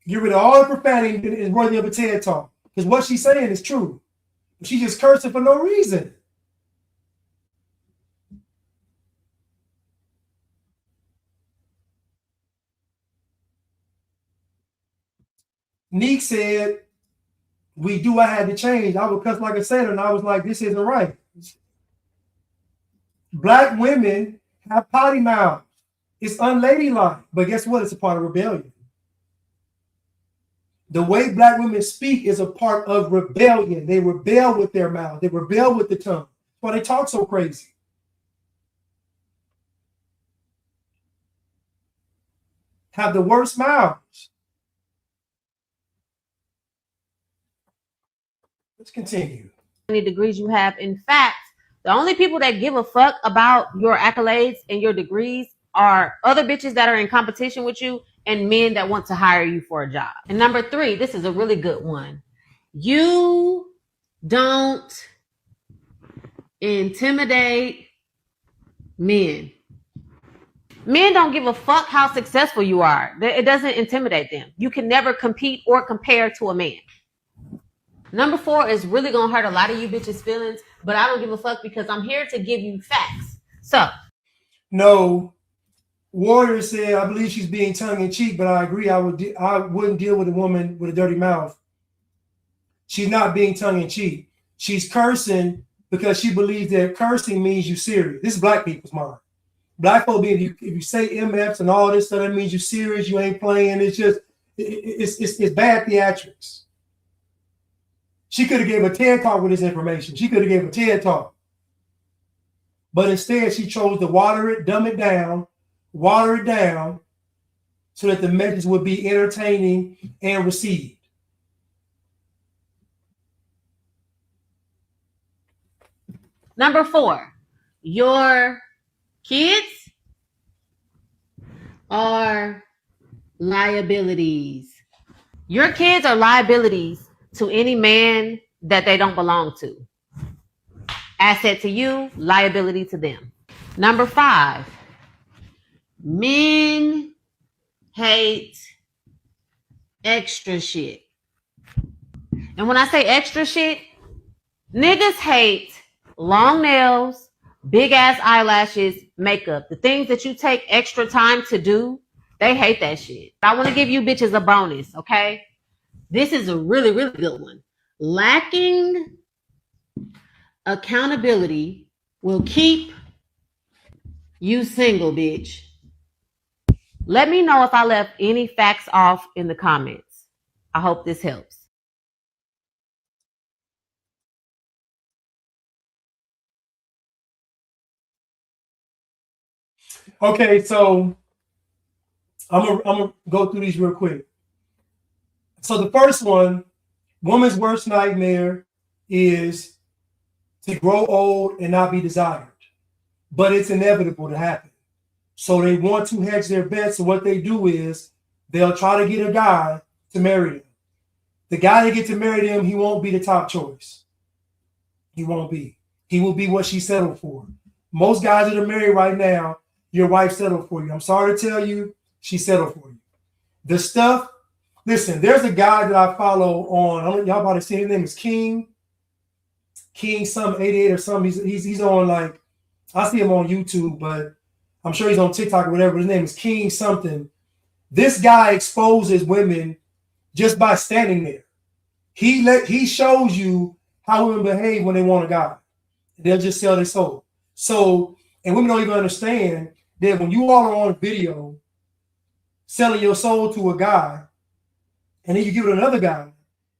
Get rid of all the profanity is worthy of a TED talk. Because what she's saying is true. But she's just cursing for no reason. Neek said, I had to change. I would cuss like a sailor, and I was like, this isn't right. Black women have potty mouths. It's unladylike. But guess what? It's a part of rebellion. The way black women speak is a part of rebellion. They rebel with their mouth. They rebel with the tongue. That's why they talk so crazy. Have the worst mouths. Let's continue. How many degrees you have. In fact, the only people that give a fuck about your accolades and your degrees are other bitches that are in competition with you and men that want to hire you for a job. And number 3, this is a really good one. You don't intimidate men. Men don't give a fuck how successful you are. It doesn't intimidate them. You can never compete or compare to a man. Number 4 is really gonna hurt a lot of you bitches' feelings, but I don't give a fuck because I'm here to give you facts. So, No, Warrior said, I believe she's being tongue in cheek, but I agree. I wouldn't deal with a woman with a dirty mouth. She's not being tongue in cheek. She's cursing because she believes that cursing means you serious. This is black people's mind. Black folk, if you say MFs and all this stuff, that means you serious. You ain't playing. It's just it's bad theatrics. She could have gave a TED talk with this information. She could have gave a TED talk. But instead, she chose to water it down so that the message would be entertaining and received. number 4, your kids are liabilities. Your kids are liabilities to any man that they don't belong to. Asset to you, liability to them. Number 5, men hate extra shit. And when I say extra shit, niggas hate long nails, big ass eyelashes, makeup. The things that you take extra time to do, they hate that shit. I want to give you bitches a bonus, okay? This is a really, really good one. Lacking accountability will keep you single, bitch. Let me know if I left any facts off in the comments. I hope this helps. Okay, so I'm gonna go through these real quick. So the first one, woman's worst nightmare is to grow old and not be desired, but it's inevitable to happen. So they want to hedge their bets. So what they do is they'll try to get a guy to marry them. The guy that gets to marry them, he won't be the top choice. He won't be. He will be what she settled for. Most guys that are married right now, your wife settled for you. I'm sorry to tell you, she settled for you. The stuff, listen, there's a guy that I follow on, y'all probably see his name is King some 88 or something. He's on, like, I see him on YouTube, but I'm sure he's on TikTok or whatever. His name is King something. This guy exposes women just by standing there. He shows you how women behave when they want a guy. They'll just sell their soul. So, and women don't even understand that when you all are on video selling your soul to a guy, and then you give it to another guy,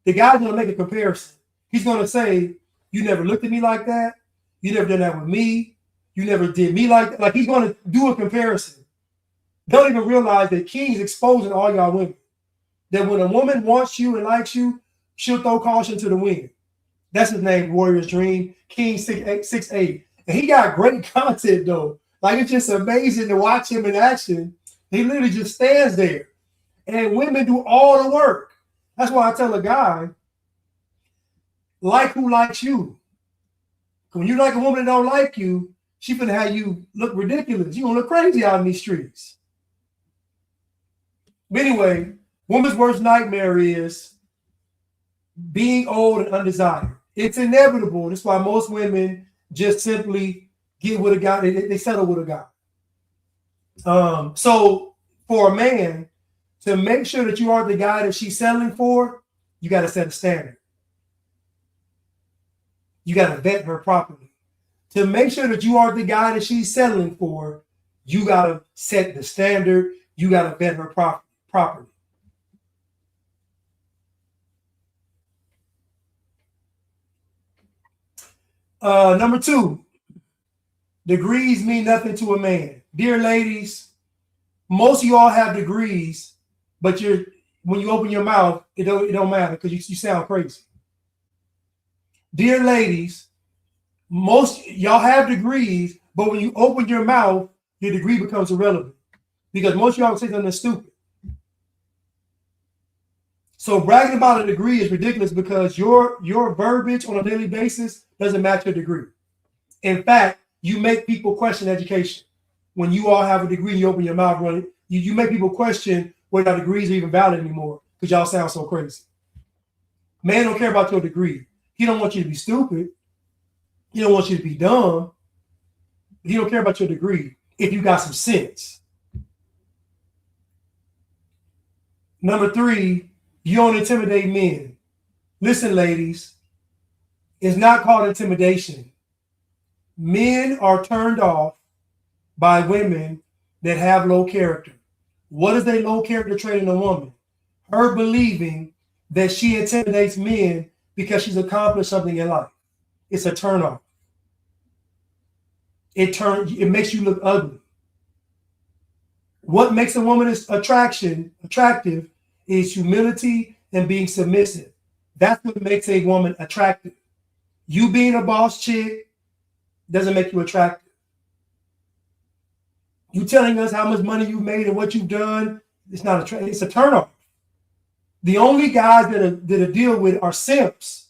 the guy's going to make a comparison. He's going to say, you never looked at me like that. You never done that with me. You never did me like that. Like, he's going to do a comparison. Don't even realize that King's exposing all y'all women. That when a woman wants you and likes you, she'll throw caution to the wind. That's his name, Warrior's Dream, King 6'8". And he got great content, though. Like, it's just amazing to watch him in action. He literally just stands there. And women do all the work. That's why I tell a guy, like who likes you. When you like a woman that don't like you, she finna have you look ridiculous. You gonna look crazy out in these streets. But anyway, woman's worst nightmare is being old and undesired. It's inevitable. That's why most women just simply get with a guy. They settle with a guy. So for a man to make sure that you are the guy that she's settling for, you got to set a standard. You got to vet her properly. To make sure that you are the guy that she's settling for, you got to set the standard. You got to vet her properly. Number 2, degrees mean nothing to a man. Dear ladies, most of y'all have degrees, but when you open your mouth, it don't matter because you sound crazy. Dear ladies, most y'all have degrees, but when you open your mouth, your degree becomes irrelevant because most of y'all say something stupid. So bragging about a degree is ridiculous because your verbiage on a daily basis doesn't match your degree. In fact, you make people question education. when you all have a degree and you open your mouth running. You make people question whether our degrees are even valid anymore because y'all sound so crazy. Man don't care about your degree. He don't want you to be stupid. He don't want you to be dumb. He don't care about your degree if you got some sense. Number 3, you don't intimidate men. Listen, ladies, it's not called intimidation. Men are turned off by women that have low character. What is a low character trait in a woman? Her believing that she intimidates men because she's accomplished something in life. It's a turnoff. It makes you look ugly. What makes a woman attractive is humility and being submissive. That's what makes a woman attractive. You being a boss chick doesn't make you attractive. You telling us how much money you made and what you've done, it's not attractive. It's a turnoff. The only guys that deal with are simps.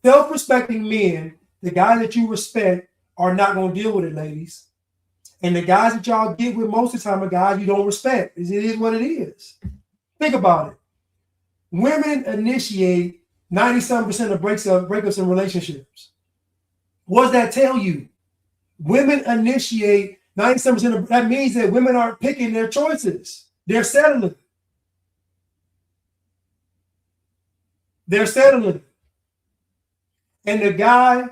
Self-respecting men, the guys that you respect, are not going to deal with it, ladies. And the guys that y'all get with most of the time are guys you don't respect. It is what it is. Think about it. Women initiate 97% of breakups in relationships. What does that tell you? Women initiate 97% of that means that women aren't picking their choices. They're settling. They're settling. And the guy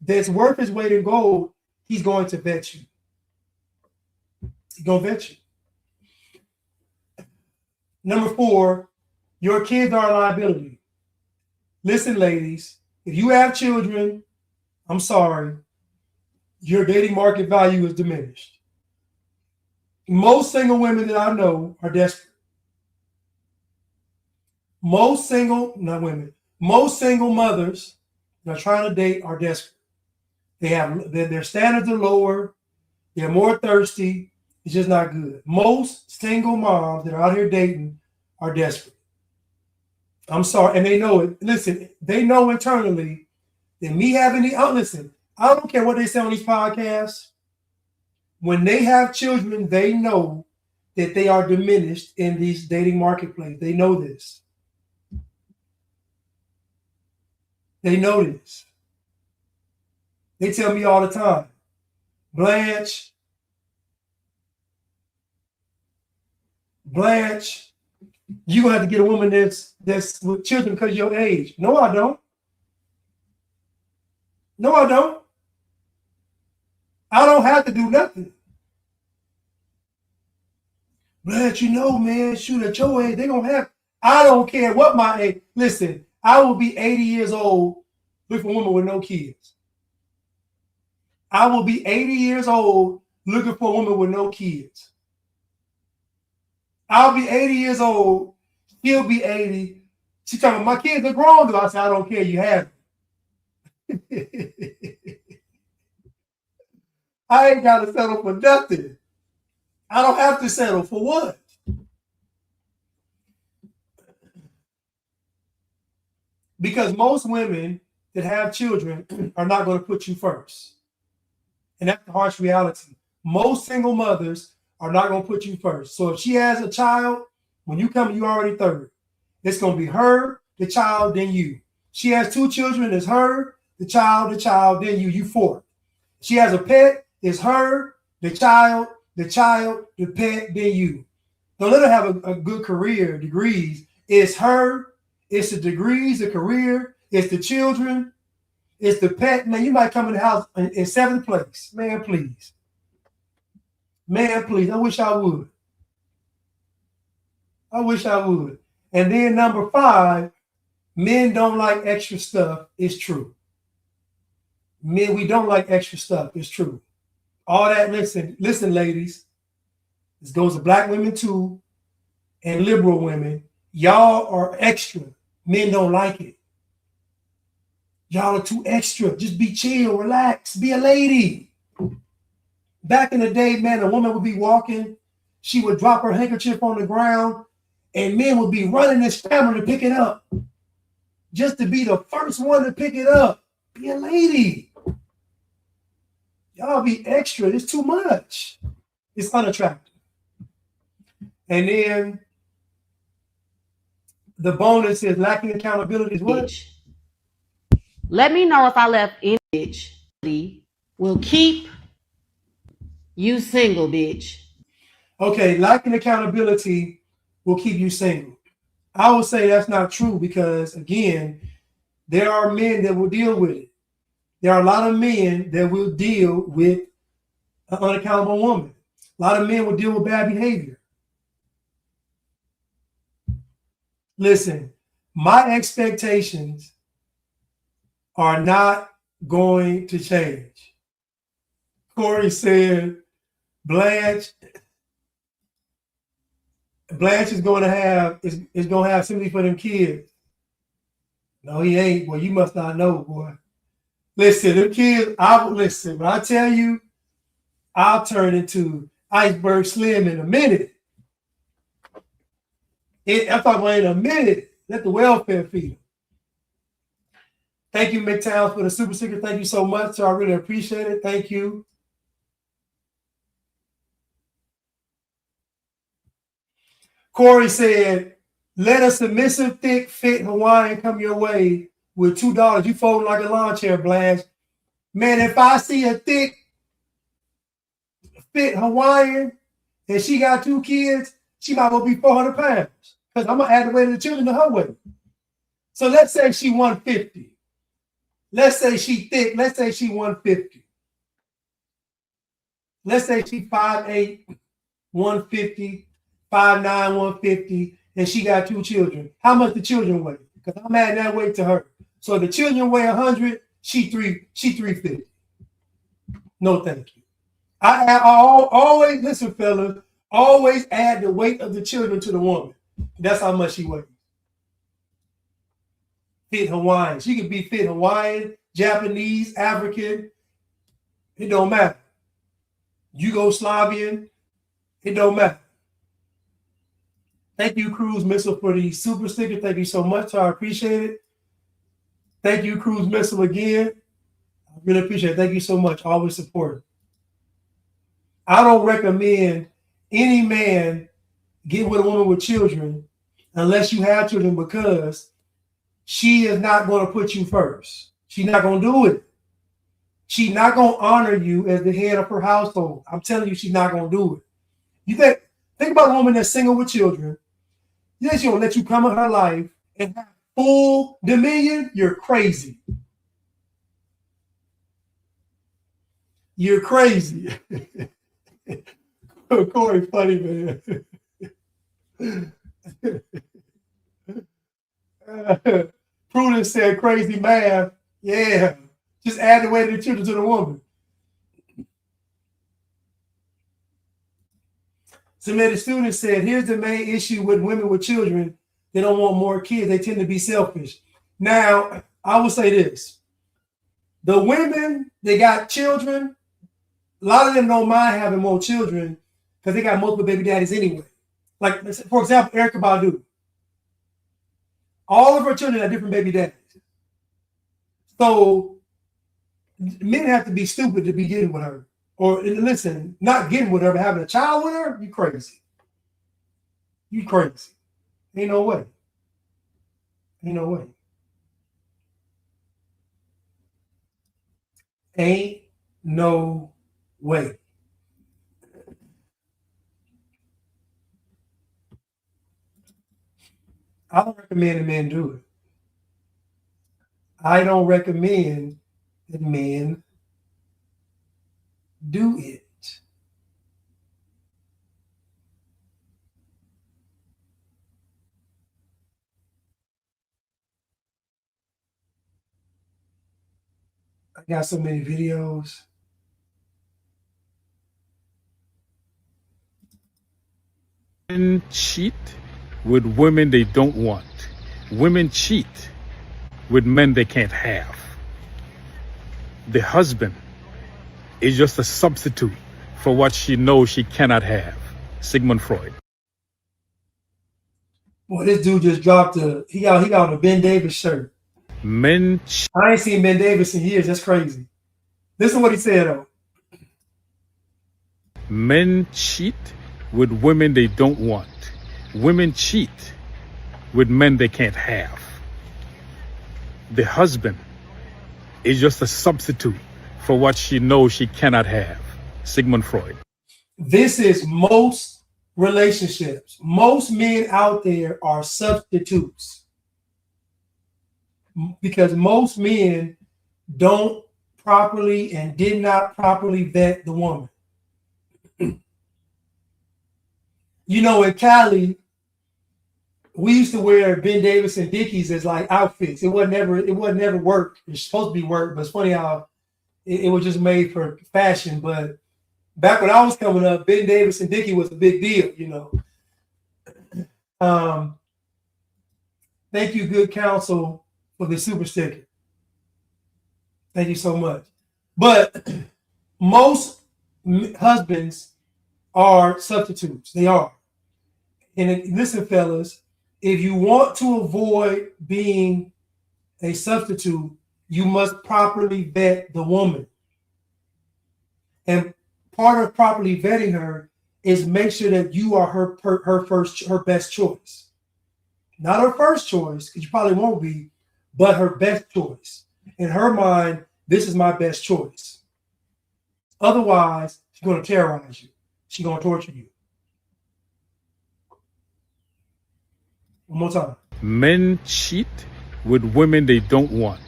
that's worth his weight in gold, he's going to vet you. He's going to vet you. Number 4, your kids are a liability. Listen, ladies, if you have children, I'm sorry, your dating market value is diminished. Most single women that I know are desperate. Most single mothers that are trying to date are desperate. Their standards are lower. They're more thirsty. It's just not good. Most single moms that are out here dating are desperate. I'm sorry, and they know it. Listen, they know internally that me having listen, I don't care what they say on these podcasts. When they have children, they know that they are diminished in these dating marketplace. They know this. They know this. They tell me all the time, Blanche, you're gonna have to get a woman that's with children because of your age. No, I don't. No, I don't. I don't have to do nothing. But man, shoot, at your age, they're gonna have. I don't care what my age. Listen, I will be 80 years old looking for a woman with no kids. I will be 80 years old looking for a woman with no kids. I'll be 80 years old. She'll be 80. She's talking, my kids are grown. Though. I said, I don't care. You have them. I ain't got to settle for nothing. I don't have to settle for what? Because most women that have children are not going to put you first. And that's the harsh reality. Most single mothers are not going to put you first. So if she has a child, when you come, you already third. It's going to be her, the child, then you. She has 2 children, it's her, the child, then you fourth. She has a pet, it's her, the child, the pet, then you. Don't let her have a good career, degrees. It's her, it's the degrees, the career, it's the children, it's the pet. Man, you might come in the house in 7th place. Man, please. Man, please. I wish I would. And then number 5, men don't like extra stuff. It's true. Men, we don't like extra stuff. It's true. All that, listen, ladies. This goes to black women too and liberal women. Y'all are extra. Men don't like it. Y'all are too extra. Just be chill, relax, be a lady. Back in the day, man, a woman would be walking. She would drop her handkerchief on the ground and men would be running and scrambling to pick it up. Just to be the first one to pick it up. Be a lady. Y'all be extra. It's too much. It's unattractive. And then the bonus is lacking accountability is what? Bitch. Let me know if I left any bitch will keep you single, bitch. Okay, lacking accountability will keep you single. I would say that's not true because, again, there are men that will deal with it. There are a lot of men that will deal with an unaccountable woman. A lot of men will deal with bad behavior. Listen, my expectations are not going to change. Corey said, Blanche is going to have sympathy for them kids. No, he ain't. Well, you must not know, boy. Listen, them kids, listen, when I tell you, I'll turn into Iceberg Slim in a minute. I'm talking about in a minute. Let the welfare feed them. Thank you, McTowns, for the super sticker. Thank you so much. So I really appreciate it. Thank you. Corey said, let a submissive, thick, fit Hawaiian come your way with $2. You folding like a lawn chair, Blanche. Man, if I see a thick, fit Hawaiian and she got 2 kids, she might well be 400 pounds because I'm going to add the weight of the children to her weight. So let's say she 150. Let's say she thick. Let's say she 150. Let's say she 5'8", 150, 5'9", 150, and she got 2 children. How much the children weigh? Because I'm adding that weight to her. So the children weigh 100, she 350. No, thank you. I always, listen, fellas, always add the weight of the children to the woman. That's how much she weighs. Fit Hawaiian. She can be fit Hawaiian, Japanese, African. It don't matter. Yugoslavian. It don't matter. Thank you, Cruise Missile, for the super sticker. Thank you so much. I appreciate it. Thank you, Cruise Missile, again. I really appreciate it. Thank you so much. Always support it. I don't recommend any man get with a woman with children unless you have children because she is not going to put you first. She's not going to do it. She's not going to honor you as the head of her household. I'm telling you, she's not going to do it. You think about a woman that's single with children. Yes, she'll let you come in her life and have full dominion. You're crazy. You're crazy. Corey, funny, man. Prudence said crazy math. Yeah. Just add the weight of the children to the woman. Submitted student said, here's the main issue with women with children. They don't want more kids. They tend to be selfish. Now, I will say this. The women, they got children. A lot of them don't mind having more children because they got multiple baby daddies anyway. Like, for example, Erykah Badu. All of her children have different baby daddies. So men have to be stupid to be getting with her. Or listen, not getting with her, but having a child with her, you crazy. You crazy. Ain't no way. Ain't no way. Ain't no way. I don't recommend that men do it. I don't recommend that men do it. I got so many videos. Men cheat with women they don't want. Women cheat with men they can't have. The husband is just a substitute for what she knows she cannot have. Sigmund Freud. Well, this dude just dropped he got a Ben Davis shirt. Men I ain't seen Ben Davis in years. That's crazy. This is what he said though. Men cheat with women they don't want. Women cheat with men they can't have. The husband is just a substitute for what she knows she cannot have. Sigmund Freud. This is most relationships. Most men out there are substitutes because most men don't properly and did not properly vet the woman. You know, in Cali, we used to wear Ben Davis and Dickies as like outfits. It wasn't never work. It's supposed to be work, but it's funny how it was just made for fashion. But back when I was coming up, Ben Davis and Dickie was a big deal, you know. Thank you, Good Counsel, for the super sticker. Thank you so much. But most husbands are substitutes. They are. And listen, fellas, if you want to avoid being a substitute, you must properly vet the woman. And part of properly vetting her is make sure that you are her best choice. Not her first choice, because you probably won't be, but her best choice. In her mind, this is my best choice. Otherwise, she's going to terrorize you. She's going to torture you. One more time. Men cheat with women they don't want.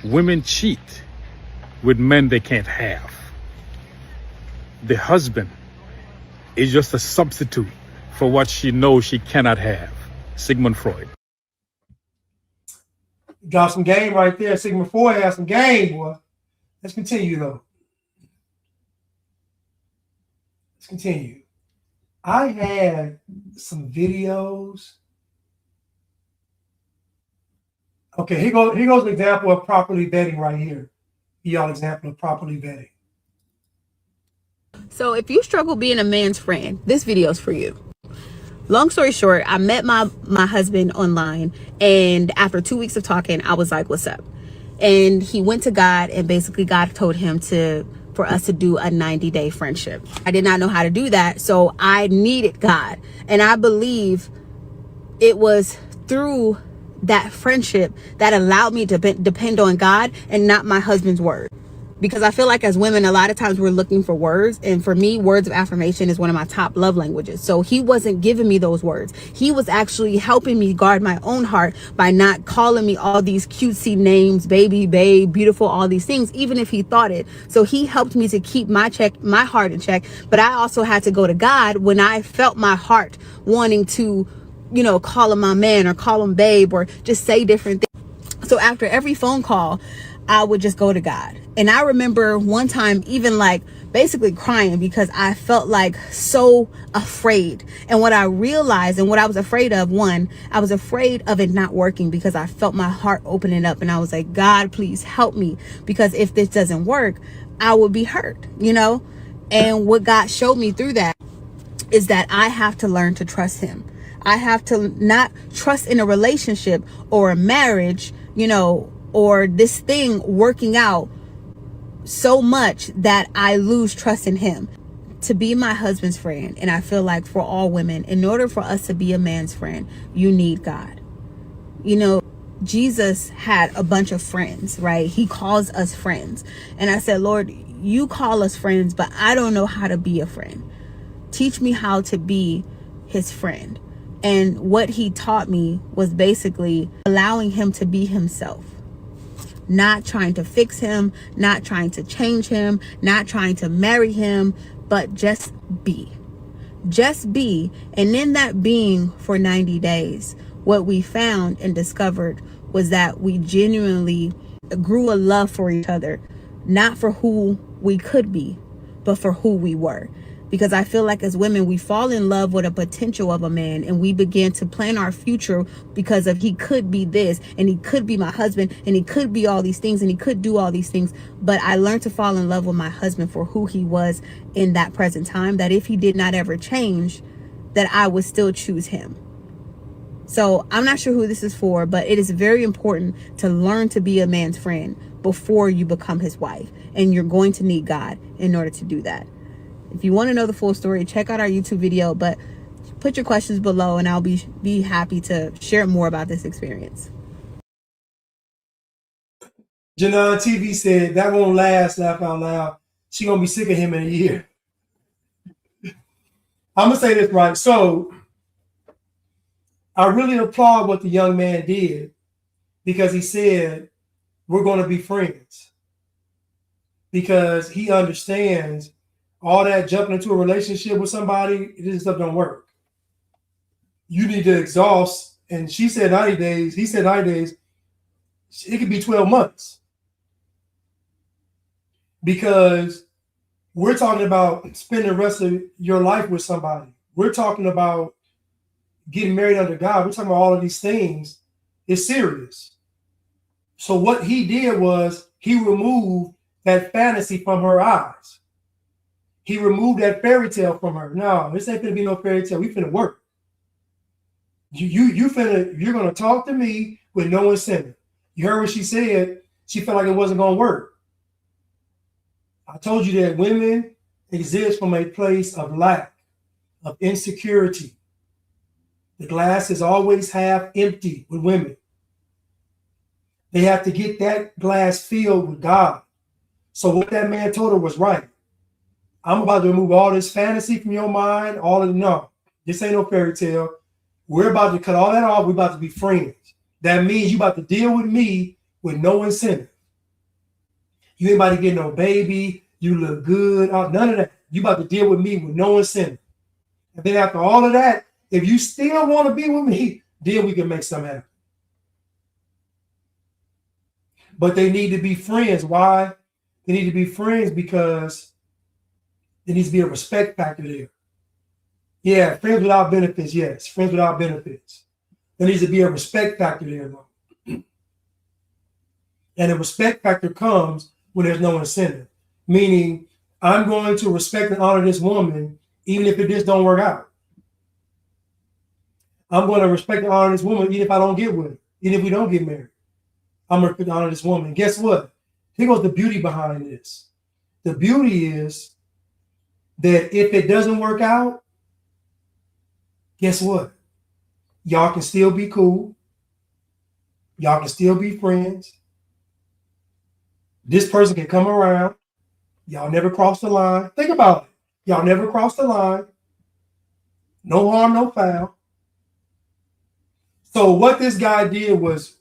Women cheat with men they can't have. The husband is just a substitute for what she knows she cannot have. Sigmund Freud. Got some game right there. Sigmund Freud has some game, boy. Let's continue, though. Let's continue. I had some videos. Okay, here goes an example of properly vetting right here. Y'all example of properly vetting. So if you struggle being a man's friend, this video is for you. Long story short, I met my husband online, and after 2 weeks of talking, I was like, what's up? And he went to God, and basically God told him for us to do a 90-day friendship. I did not know how to do that, so I needed God. And I believe it was through that friendship that allowed me to depend on God and not my husband's word. Because I feel like as women, a lot of times we're looking for words. And for me, words of affirmation is one of my top love languages. So he wasn't giving me those words. He was actually helping me guard my own heart by not calling me all these cutesy names, baby, babe, beautiful, all these things, even if he thought it. So he helped me to keep my heart in check. But I also had to go to God when I felt my heart wanting to, you know, call him my man or call him babe or just say different things. So after every phone call, I would just go to God. And I remember one time even like basically crying because I felt like so afraid. And what I realized and what I was afraid of, one, I was afraid of it not working because I felt my heart opening up. And I was like, God, please help me. Because if this doesn't work, I will be hurt, you know? And what God showed me through that is that I have to learn to trust him. I have to not trust in a relationship or a marriage, you know, or this thing working out so much that I lose trust in him. To be my husband's friend, and I feel like for all women, in order for us to be a man's friend, you need God. You know, Jesus had a bunch of friends, right? He calls us friends. And I said, Lord, you call us friends, but I don't know how to be a friend. Teach me how to be his friend. And what he taught me was basically allowing him to be himself. Not trying to fix him, not trying to change him, not trying to marry him, but just be. Just be. And in that being for 90 days, what we found and discovered was that we genuinely grew a love for each other, not for who we could be, but for who we were. Because I feel like as women, we fall in love with a potential of a man and we begin to plan our future because of he could be this and he could be my husband and he could be all these things and he could do all these things. But I learned to fall in love with my husband for who he was in that present time, that if he did not ever change, that I would still choose him. So I'm not sure who this is for, but it is very important to learn to be a man's friend before you become his wife. And you're going to need God in order to do that. If you want to know the full story, check out our YouTube video, but put your questions below and I'll be happy to share more about this experience. Janine TV said that won't last, laugh out loud. She gonna be sick of him in a year. I'm gonna say this right. So I really applaud what the young man did because he said, we're gonna be friends. Because he understands all that jumping into a relationship with somebody, this stuff don't work. You need to exhaust. And she said 90 days. He said 90 days. It could be 12 months. Because we're talking about spending the rest of your life with somebody. We're talking about getting married under God. We're talking about all of these things. It's serious. So what he did was he removed that fantasy from her eyes. He removed that fairy tale from her. No, this ain't gonna be no fairy tale. We finna work. You're gonna talk to me with no incentive. You heard what she said. She felt like it wasn't gonna work. I told you that women exist from a place of lack, of insecurity. The glass is always half empty with women. They have to get that glass filled with God. So what that man told her was right. I'm about to remove all this fantasy from your mind. No, this ain't no fairy tale. We're about to cut all that off. We're about to be friends. That means you about to deal with me with no incentive. You ain't about to get no baby. You look good. None of that. You about to deal with me with no incentive. And then after all of that, if you still want to be with me, then we can make something happen. But they need to be friends. Why? They need to be friends because there needs to be a respect factor there. Yeah, friends without benefits, yes. Friends without benefits. There needs to be a respect factor there, though. And the respect factor comes when there's no incentive. Meaning, I'm going to respect and honor this woman, even if it just don't work out. I'm going to respect and honor this woman, even if I don't get with her, even if we don't get married. I'm going to honor this woman. And guess what? Here goes the beauty behind this. The beauty is that if it doesn't work out, guess what? Y'all can still be cool. Y'all can still be friends. This person can come around. Y'all never cross the line. Think about it. Y'all never cross the line. No harm, no foul. So what this guy did was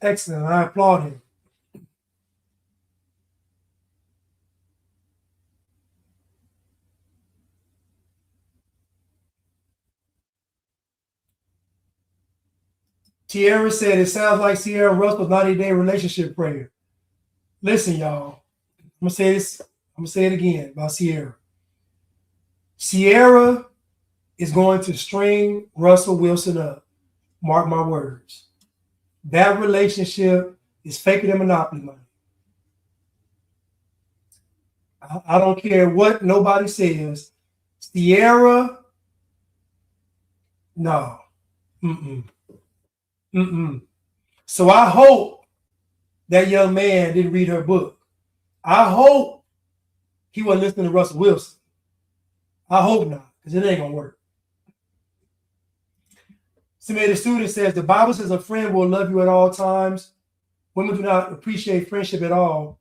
excellent. I applaud him. Tierra said, it sounds like Sierra Russell's 90-day relationship prayer. Listen, y'all. I'm going to say this. I'm going to say it again about Sierra. Sierra is going to string Russell Wilson up. Mark my words. That relationship is faker than Monopoly money. I don't care what nobody says. Sierra, no. So I hope that young man didn't read her book. I hope he wasn't listening to Russell Wilson. I hope not, because it ain't going to work. The student says, the Bible says a friend will love you at all times. Women do not appreciate friendship at all.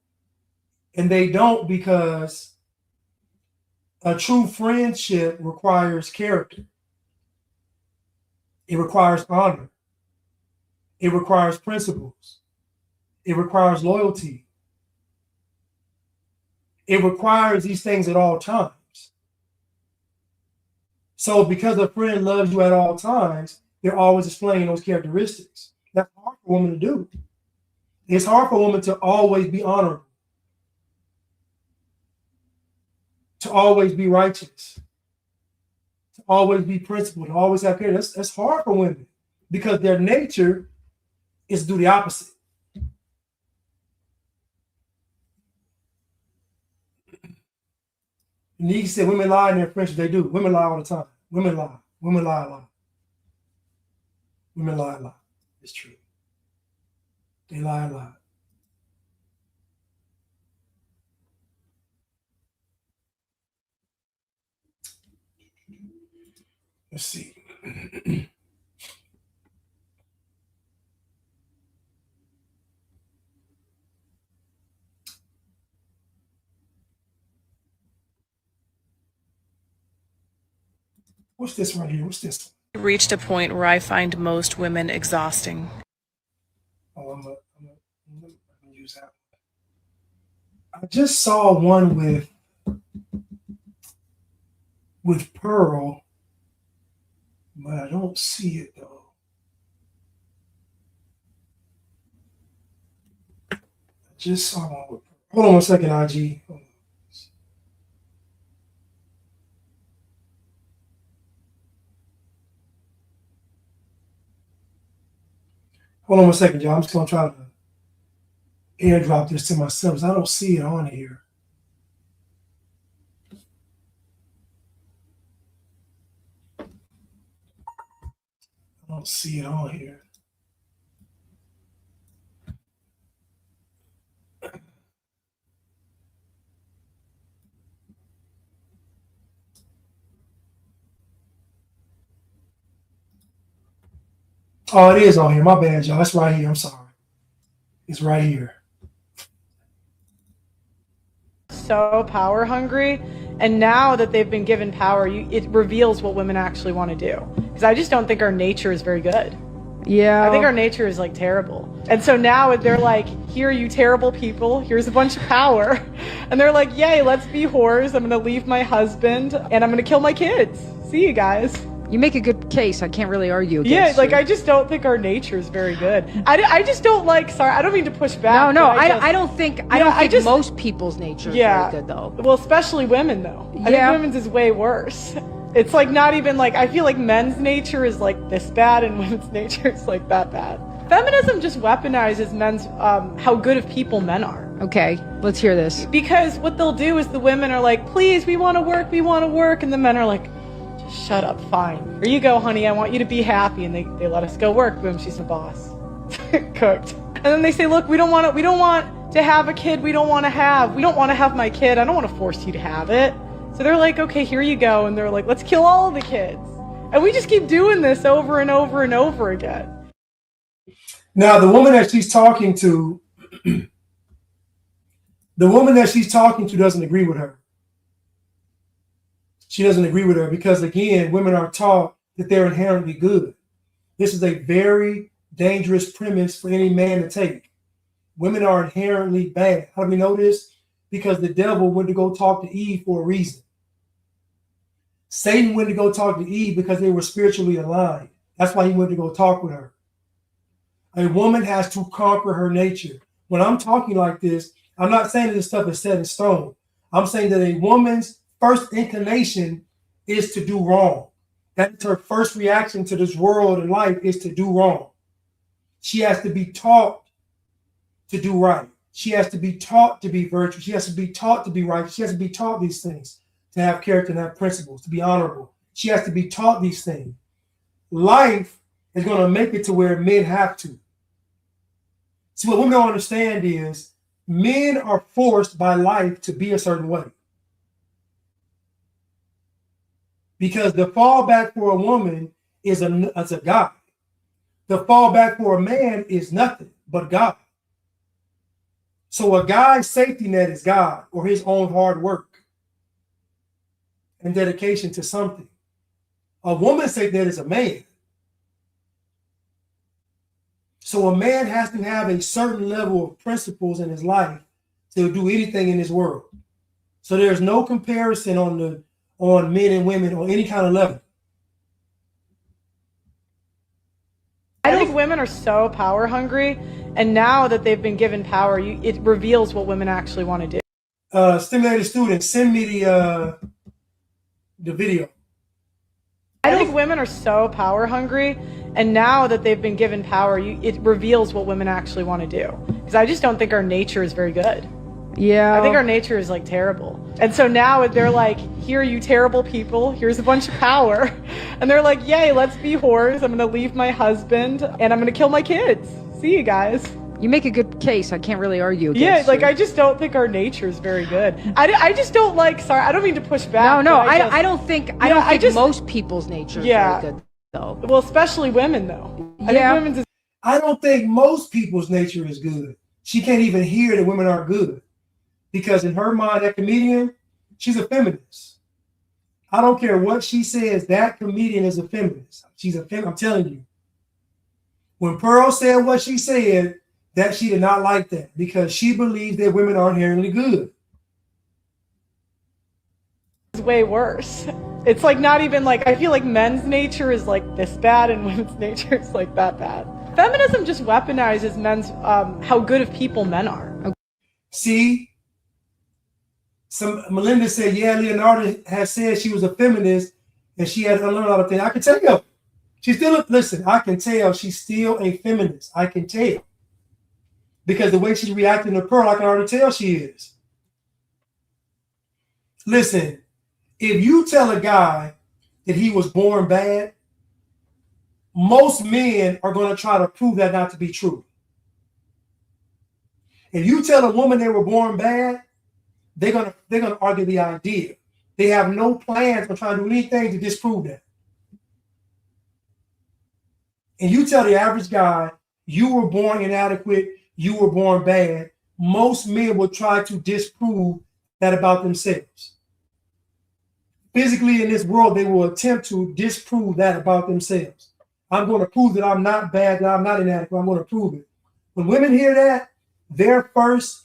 And they don't because a true friendship requires character. It requires honor. It requires principles. It requires loyalty. It requires these things at all times. So because a friend loves you at all times, they're always displaying those characteristics. That's hard for a woman to do. It's hard for a woman to always be honorable, to always be righteous, to always be principled, to always have care. That's hard for women because their nature is to do the opposite. Nigga said women lie in their friendship. They do. Women lie all the time. Women lie. Women lie a lot. Women lie a lot. It's true. They lie a lot. Let's see. What's this right here? What's this? Reached a point where I find most women exhausting. Oh, I'm gonna use that one. I just saw one with Pearl, but I don't see it though. I just saw one with Pearl. Hold on one second, IG. Hold on one second, y'all. I'm just gonna try to airdrop this to myself because I don't see it on here. I don't see it on here. Oh, it is on here. My bad, y'all. It's right here. I'm sorry. It's right here. So power hungry, and now that they've been given power, it reveals what women actually want to do. Because I just don't think our nature is very good. Yeah. I think our nature is like terrible. And so now they're like, here, you terrible people, here's a bunch of power. And they're like, yay, let's be whores. I'm gonna leave my husband and I'm gonna kill my kids. See you guys. You make a good case. I can't really argue against Yeah, like you. I just don't think our nature is very good. I just don't like, sorry, I don't mean to push back. No, but I don't think most people's nature is very good though. Well, especially women though. I think women's is way worse. It's like not even like, I feel like men's nature is like this bad and women's nature is like that bad. Feminism just weaponizes men's, how good of people men are. Okay, let's hear this. Because what they'll do is the women are like, please, we want to work. And the men are like, just shut up, fine. Here you go, honey, I want you to be happy. And they let us go work. Boom, she's the boss. Cooked. And then they say, look, we don't want to have a kid we don't want to have my kid. I don't want to force you to have it. So they're like, okay, here you go. And they're like, let's kill all the kids. And we just keep doing this over and over and over again. Now, the woman that she's talking to, doesn't agree with her. She doesn't agree with her because, again, women are taught that they're inherently good. This is a very dangerous premise for any man to take. Women are inherently bad. How do we know this? Because the devil went to go talk to Eve for a reason. Satan went to go talk to Eve because they were spiritually aligned. That's why he went to go talk with her. A woman has to conquer her nature. When I'm talking like this, I'm not saying that this stuff is set in stone. I'm saying that a woman's first inclination is to do wrong. That's her first reaction to this world and life, is to do wrong. She has to be taught to do right. She has to be taught to be virtuous. She has to be taught to be righteous. She has to be taught these things, to have character and have principles, to be honorable. She has to be taught these things. Life is going to make it to where men have to. See, what women don't understand is men are forced by life to be a certain way. Because the fallback for a woman is a God. The fallback for a man is nothing but God. So a guy's safety net is God, or his own hard work and dedication to something. A woman's safety net is a man. So a man has to have a certain level of principles in his life to do anything in this world. So there's no comparison on men and women on any kind of level. I think women are so power hungry, and now that they've been given power, it reveals what women actually want to do. Stimulated student, send me the video. I think women are so power hungry, and now that they've been given power, it reveals what women actually want to do. Because I just don't think our nature is very good. Yeah. I think our nature is like terrible. And so now they're like, here, you terrible people, here's a bunch of power. And they're like, yay, let's be whores. I'm going to leave my husband and I'm going to kill my kids. See you guys. You make a good case. I can't really argue against Yeah, like you. I just don't think our nature is very good. I just don't like. Sorry, I don't mean to push back. No, but I don't think most people's nature is very good though. Well, especially women though. I think women's is I don't think most people's nature is good. She can't even hear that women are good. Because in her mind, that comedian, she's a feminist. I don't care what she says, that comedian is a feminist. She's a feminist, I'm telling you. When Pearl said what she said, that she did not like that because she believes that women are inherently good. way worse. It's like not even like, I feel like men's nature is like this bad and women's nature is like that bad. Feminism just weaponizes men's, how good of people men are. See, Melinda said, yeah, Leonardo has said she was a feminist and she had to learn a lot of things. I can tell. She's still, listen, I can tell she's still a feminist. I can tell. Because the way she's reacting to Pearl, I can already tell she is. Listen, if you tell a guy that he was born bad, most men are going to try to prove that not to be true. If you tell a woman they were born bad, they're gonna argue the idea. They have no plans on trying to do anything to disprove that. And you tell the average guy you were born inadequate, you were born bad, most men will try to disprove that about themselves. Physically in this world, they will attempt to disprove that about themselves. I'm going to prove that I'm not bad, that I'm not inadequate. I'm going to prove it. When women hear that, their first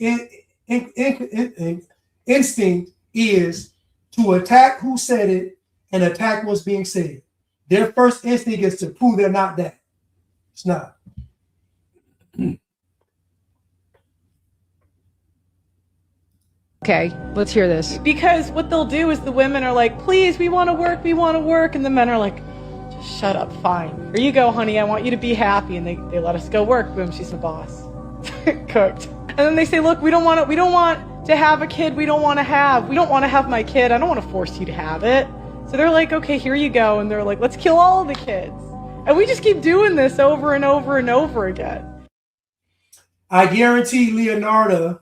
instinct is to attack who said it and attack what's being said. Their first instinct is to prove they're not that. It's not. Okay, let's hear this. Because what they'll do is the women are like, please, we want to work. And the men are like, just shut up, fine. Here you go, honey, I want you to be happy. And they let us go work. Boom, she's the boss. Cooked. And then they say, look, we don't want to have a kid we don't want to have my kid. I don't want to force you to have it. So they're like, okay, here you go. And they're like, let's kill all of the kids. And we just keep doing this over and over and over again. I guarantee Leonardo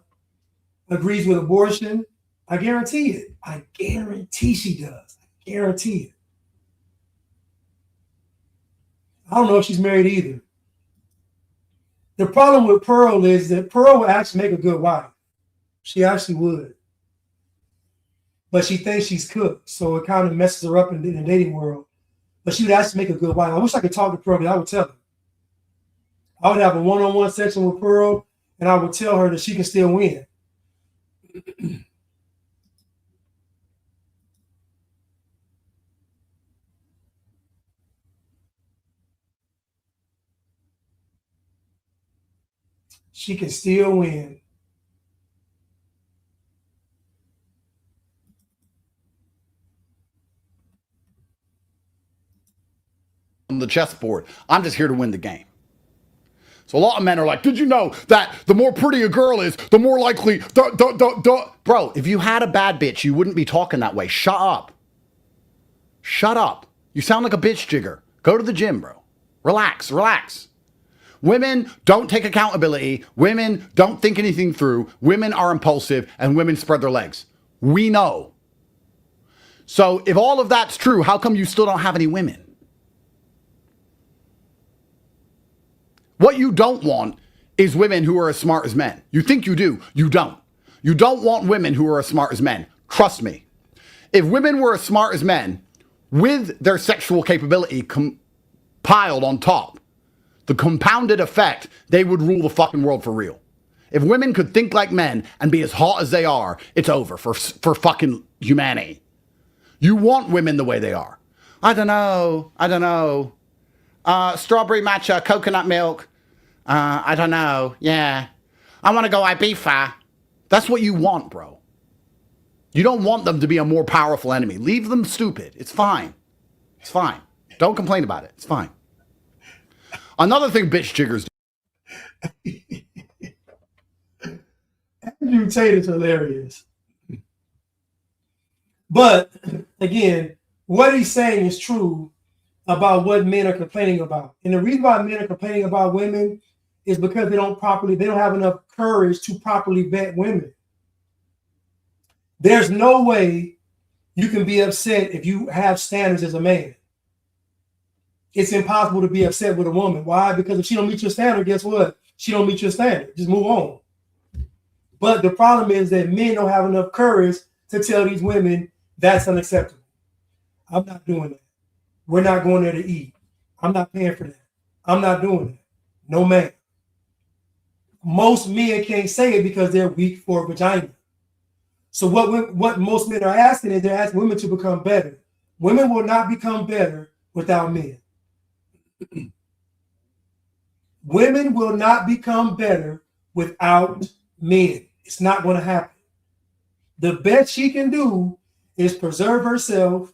agrees with abortion. I guarantee it. I guarantee she does. I guarantee it. I don't know if she's married either. The problem with Pearl is that Pearl would actually make a good wife. She actually would. But she thinks she's cooked, so it kind of messes her up in the dating world. But she would actually make a good wife. I wish I could talk to Pearl, but I would tell her. I would have a one-on-one session with Pearl, and I would tell her that she can still win. She can still win. On the chessboard, I'm just here to win the game. So a lot of men are like, did you know that the more pretty a girl is, the more likely, Bro, if you had a bad bitch, you wouldn't be talking that way. Shut up. Shut up. You sound like a bitch jigger. Go to the gym, bro. Relax. Women don't take accountability. Women don't think anything through. Women are impulsive and women spread their legs. We know. So if all of that's true, how come you still don't have any women? What you don't want is women who are as smart as men. You think you do. You don't. You don't want women who are as smart as men. Trust me. If women were as smart as men, with their sexual capability piled on top, the compounded effect, they would rule the fucking world for real. If women could think like men and be as hot as they are, it's over for fucking humanity. You want women the way they are. I don't know. Strawberry matcha, coconut milk. I don't know. Yeah. I want to go Ibiza. That's what you want, bro. You don't want them to be a more powerful enemy. Leave them stupid. It's fine. It's fine. Don't complain about it. It's fine. Another thing bitch jiggers do. Andrew Tate is hilarious. But again, what he's saying is true about what men are complaining about. And the reason why men are complaining about women is because they don't have enough courage to properly vet women. There's no way you can be upset if you have standards as a man. It's impossible to be upset with a woman. Why? Because if she don't meet your standard, guess what? She don't meet your standard. Just move on. But the problem is that men don't have enough courage to tell these women that's unacceptable. I'm not doing that. We're not going there to eat. I'm not paying for that. I'm not doing that. No man. Most men can't say it because they're weak for a vagina. So what most men are asking is they're asking women to become better. Women will not become better without men. Women will not become better without men. It's not going to happen. The best she can do is preserve herself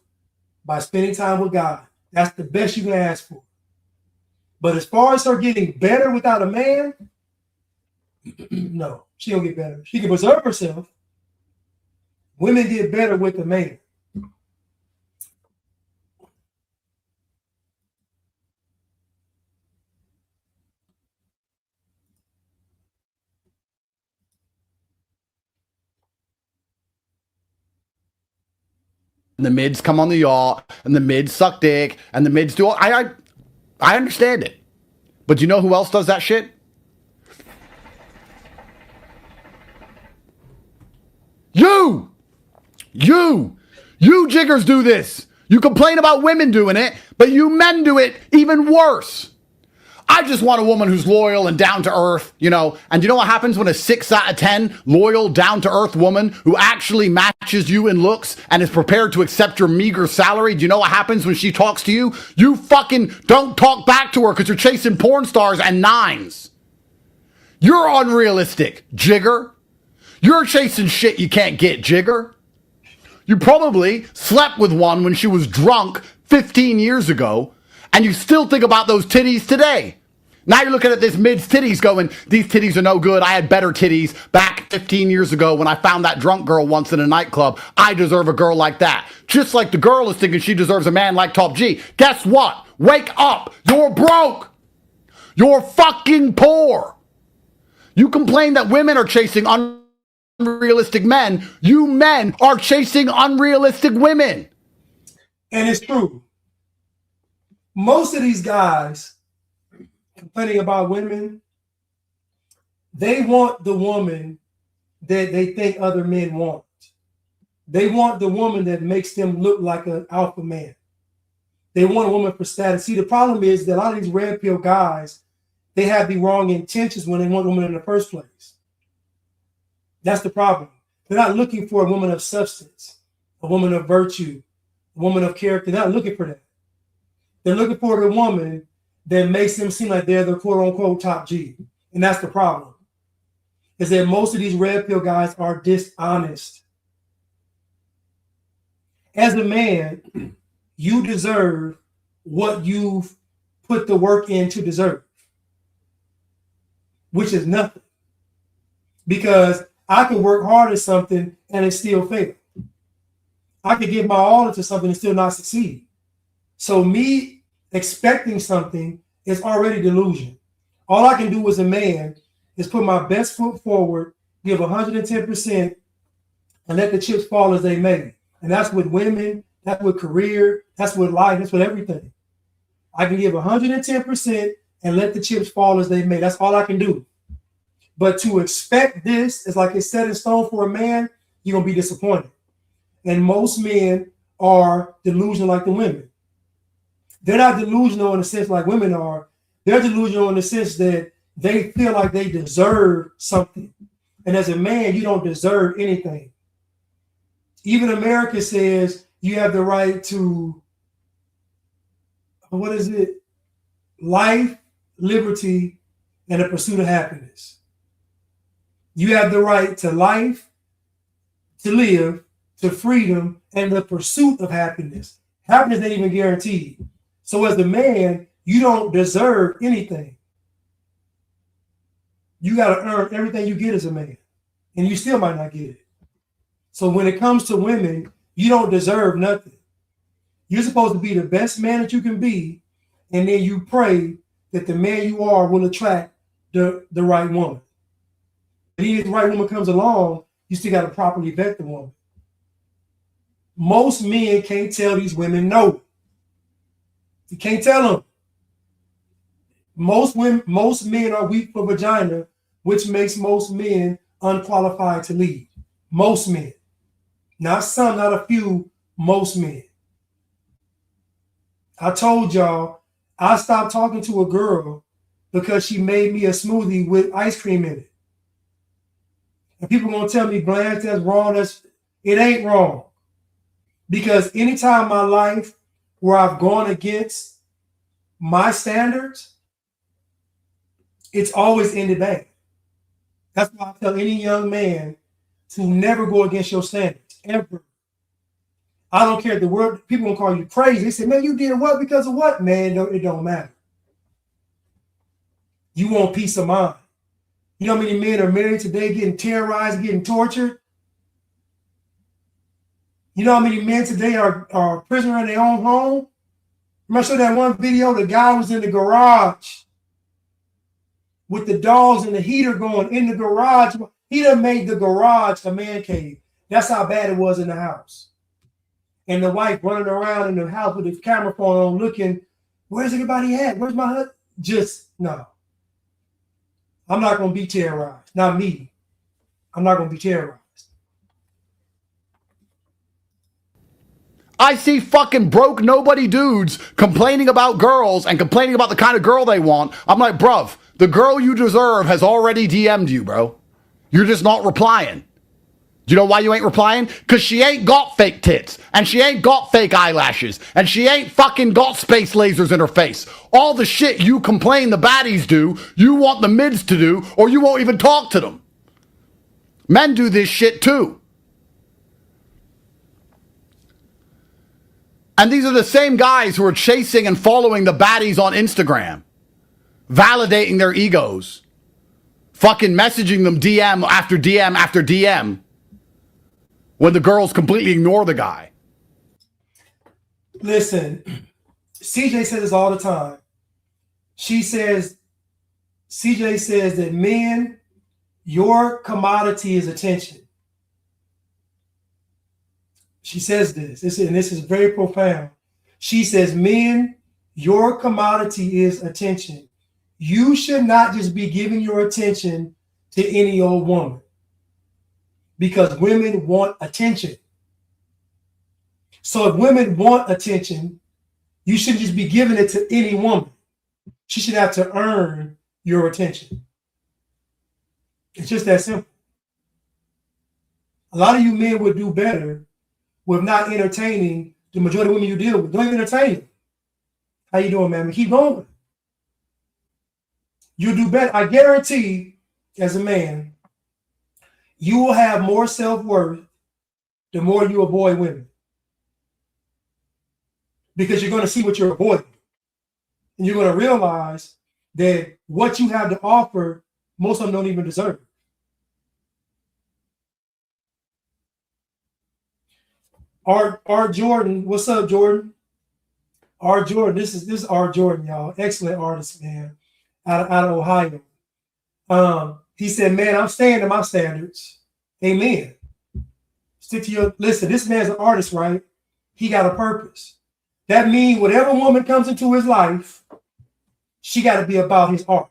by spending time with God. That's the best you can ask for. But as far as her getting better without a man, no, she don't get better. She can preserve herself. Women get better with a man. And the mids come on the yacht, and the mids suck dick, and the mids do all. I understand it. But you know who else does that shit? You jiggers do this. You complain about women doing it, but you men do it even worse. I just want a woman who's loyal and down to earth, you know. And you know what happens when a 6 out of 10 loyal, down to earth woman who actually matches you in looks and is prepared to accept your meager salary? Do you know what happens when she talks to you? You fucking don't talk back to her because you're chasing porn stars and nines. You're unrealistic, jigger. You're chasing shit you can't get, jigger. You probably slept with one when she was drunk 15 years ago, and you still think about those titties today. Now you're looking at this mid's titties going, these titties are no good. I had better titties back 15 years ago when I found that drunk girl once in a nightclub. I deserve a girl like that. Just like the girl is thinking she deserves a man like Top G. Guess what? Wake up. You're broke. You're fucking poor. You complain that women are chasing unrealistic men. You men are chasing unrealistic women. And it's true. Most of these guys complaining about women, they want the woman that they think other men want. They want the woman that makes them look like an alpha man. They want a woman for status. See, the problem is that a lot of these red pill guys, they have the wrong intentions when they want a woman in the first place. That's the problem. They're not looking for a woman of substance, a woman of virtue, a woman of character. They're not looking for that. They're looking for the woman that makes them seem like they're the quote-unquote top G. And that's the problem, is that most of these red pill guys are dishonest. As a man, you deserve what you've put the work in to deserve, which is nothing. Because I could work hard at something and it still fail. I could give my all into something and still not succeed. So me expecting something is already delusion. All I can do as a man is put my best foot forward, give 110%, and let the chips fall as they may. And that's with women, that's with career, that's with life, that's with everything. I can give 110% and let the chips fall as they may. That's all I can do. But to expect this is like it's set in stone for a man, you're going to be disappointed. And most men are delusional like the women. They're not delusional in the sense like women are. They're delusional in the sense that they feel like they deserve something. And as a man, you don't deserve anything. Even America says you have the right to, what is it? Life, liberty, and the pursuit of happiness. You have the right to life, to live, to freedom, and the pursuit of happiness. Happiness ain't even guaranteed. So as a man, you don't deserve anything. You got to earn everything you get as a man, and you still might not get it. So when it comes to women, you don't deserve nothing. You're supposed to be the best man that you can be, and then you pray that the man you are will attract the right woman. But even if the right woman comes along, you still got to properly vet the woman. Most men can't tell these women no. You can't tell them. Most men are weak for vagina, which makes most men unqualified to lead. Most men. Not some, not a few, most men. I told y'all, I stopped talking to a girl because she made me a smoothie with ice cream in it. And people gonna tell me, Blanche, that's wrong. It ain't wrong. Because anytime in my life where I've gone against my standards, it's always ended bad. That's why I tell any young man to never go against your standards, ever. I don't care if the word, people gonna call you crazy. They say, man, you did what because of what? Man, no, it don't matter. You want peace of mind. You know how many men are married today getting terrorized, getting tortured? You know how many men today are prisoner in their own home? Remember, I showed that one video, the guy was in the garage with the dogs and the heater going in the garage. He done made the garage a man cave. That's how bad it was in the house. And the wife running around in the house with his camera phone on looking, where's everybody at? Where's my husband? Just, no. I'm not going to be terrorized. Not me. I'm not going to be terrorized. I see fucking broke nobody dudes complaining about girls and complaining about the kind of girl they want. I'm like, bruv, the girl you deserve has already DM'd you, bro. You're just not replying. Do you know why you ain't replying? Because she ain't got fake tits, and she ain't got fake eyelashes, and she ain't fucking got space lasers in her face. All the shit you complain the baddies do, you want the mids to do, or you won't even talk to them. Men do this shit too. And these are the same guys who are chasing and following the baddies on Instagram, validating their egos, fucking messaging them DM after DM after DM when the girls completely ignore the guy. Listen, CJ says this all the time. CJ says that men, your commodity is attention. She says this, and this is very profound. She says, men, your commodity is attention. You should not just be giving your attention to any old woman, because women want attention. So if women want attention, you shouldn't just be giving it to any woman. She should have to earn your attention. It's just that simple. A lot of you men would do better with not entertaining the majority of women you deal with. Don't even entertain them. How you doing, man? Keep going. You'll do better. I guarantee, as a man, you will have more self-worth the more you avoid women. Because you're going to see what you're avoiding. And you're going to realize that what you have to offer, most of them don't even deserve. R. Jordan, what's up, Jordan? R. Jordan, this is R. Jordan, y'all. Excellent artist, man, out of Ohio. He said, man, I'm staying to my standards. Amen. Stick to your, listen, this man's an artist, right? He got a purpose. That means whatever woman comes into his life, she got to be about his art.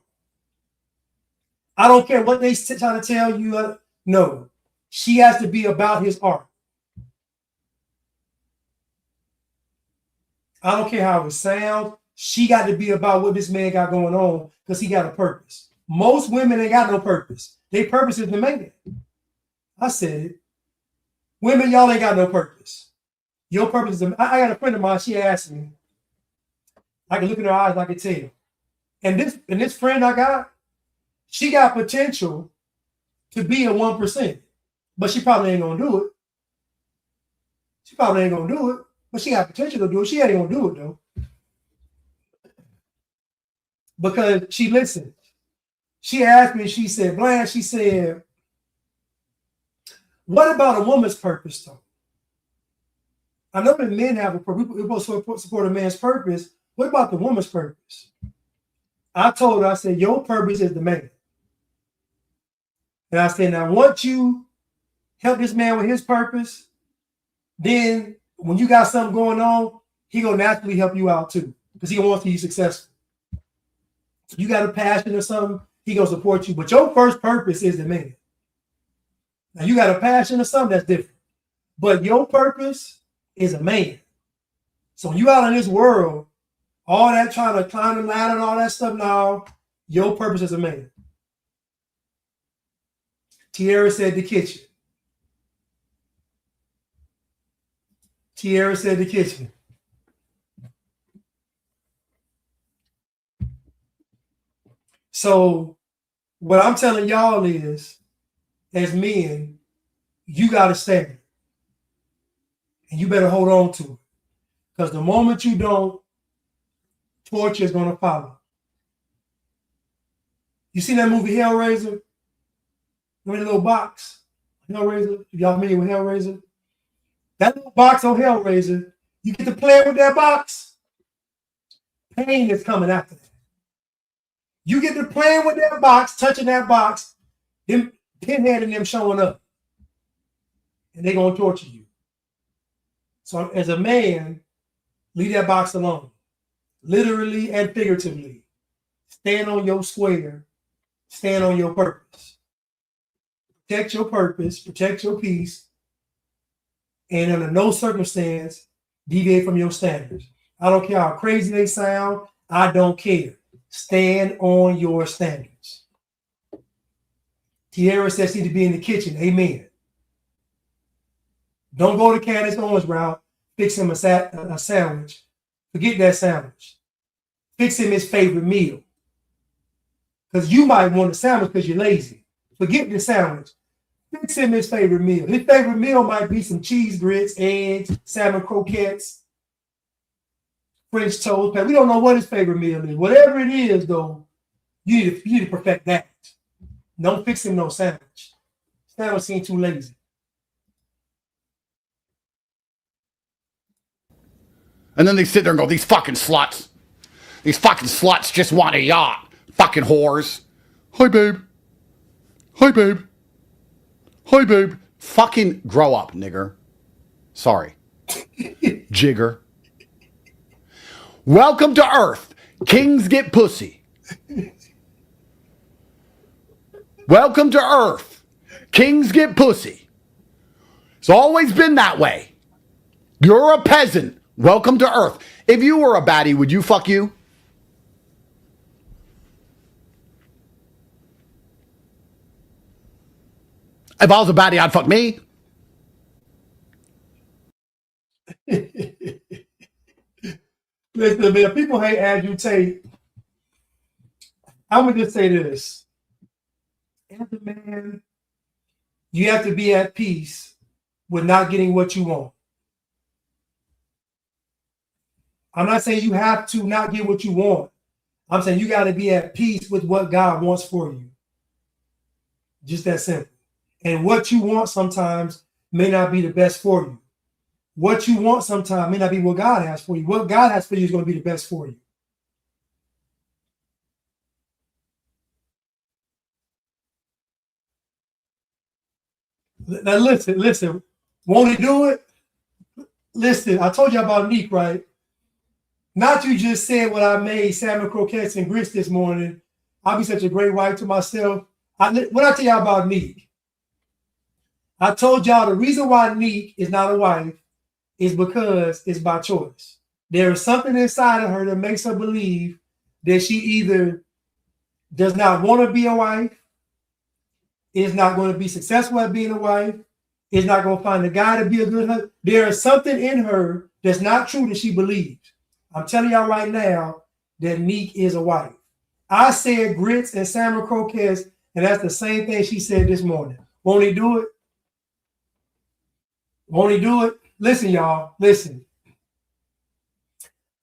I don't care what they try to tell you. No, she has to be about his art. I don't care how it sounds. She got to be about what this man got going on because he got a purpose. Most women ain't got no purpose. Their purpose is the man. I said it. Women, y'all ain't got no purpose. Your purpose is I got a friend of mine, she asked me. I can look in her eyes and I can tell. And this friend I got, she got potential to be a 1%, but she probably ain't gonna do it. She probably ain't gonna do it, but she got potential to do it. She ain't gonna do it though. Because she listened. She asked me, she said, Blanche, she said, what about a woman's purpose though? I know that men have a purpose. We're supposed to support a man's purpose. What about the woman's purpose? I told her, I said, your purpose is the man. And I said, now once you help this man with his purpose, then when you got something going on, he gonna naturally help you out too, because he wants to be successful. If you got a passion or something, he gonna support you. But your first purpose is the man. Now you got a passion or something, that's different. But your purpose is a man. So when you out in this world, all that trying to climb the ladder and all that stuff, now your purpose is a man. Tierra said the kitchen. Tierra said the kitchen. So what I'm telling y'all is, as men, you got to stand. And you better hold on to it. Because the moment you don't, torture is going to follow. You see that movie Hellraiser? Remember the little box? Hellraiser? If y'all familiar with Hellraiser? That little box on Hellraiser, you get to play with that box, pain is coming after that. You get to play with that box, touching that box, them Pinhead and them showing up. And they're going to torture you. So as a man, leave that box alone. Literally and figuratively. Stand on your square. Stand on your purpose. Protect your purpose. Protect your peace. And under no circumstance, deviate from your standards. I don't care how crazy they sound. I don't care. Stand on your standards. Tierra says she need to be in the kitchen. Amen. Don't go to Candace Owens route. Fix him a sandwich. Forget that sandwich. Fix him his favorite meal. Because you might want a sandwich because you're lazy. Forget the sandwich. Fix him his favorite meal. His favorite meal might be some cheese grits, eggs, salmon croquettes, French toast. We don't know what his favorite meal is. Whatever it is, though, you need to perfect that. Don't fix him no sandwich. Sandwich seems too lazy. And then they sit there and go, these fucking sluts. These fucking sluts just want a yacht. Fucking whores. Hi, babe. Hi, babe. Hi, babe. Fucking grow up, nigger. Sorry. Jigger. Welcome to Earth. Kings get pussy. Welcome to Earth. Kings get pussy. It's always been that way. You're a peasant. Welcome to Earth. If you were a baddie, would you fuck you? If I was a baddie, I'd fuck me. Listen, man, people hate Andrew Tate. I'm going to just say this. As a man, you have to be at peace with not getting what you want. I'm not saying you have to not get what you want. I'm saying you got to be at peace with what God wants for you. Just that simple. And what you want sometimes may not be the best for you. What you want sometimes may not be what God has for you. What God has for you is going to be the best for you. Now listen. Won't he do it? Listen, I told you about Neek, right? Not you just said what I made, salmon croquettes and grits this morning. I'll be such a great wife to myself. What I tell y'all about Neek? I told y'all the reason why Neek is not a wife is because it's by choice. There is something inside of her that makes her believe that she either does not want to be a wife, is not going to be successful at being a wife, is not going to find a guy to be a good husband. There is something in her that's not true that she believes. I'm telling y'all right now that Neek is a wife. I said grits and salmon croquettes, and that's the same thing she said this morning. Won't he do it? Won't he do it? Listen, y'all. Listen.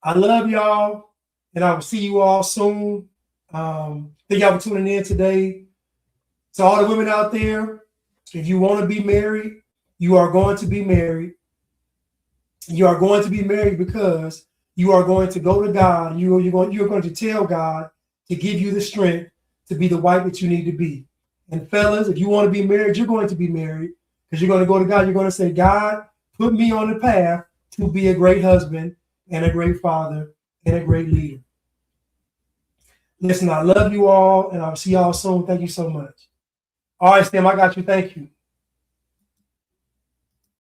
I love y'all, and I will see you all soon. Thank y'all for tuning in today. To all the women out there, if you want to be married, you are going to be married. You are going to be married because you are going to go to God. You're going to tell God to give you the strength to be the wife that you need to be. And fellas, if you want to be married, you're going to be married because you're going to go to God. You're going to say, God, put me on the path to be a great husband and a great father and a great leader. Listen, I love you all, and I'll see y'all soon. Thank you so much. All right, Stem, I got you. Thank you.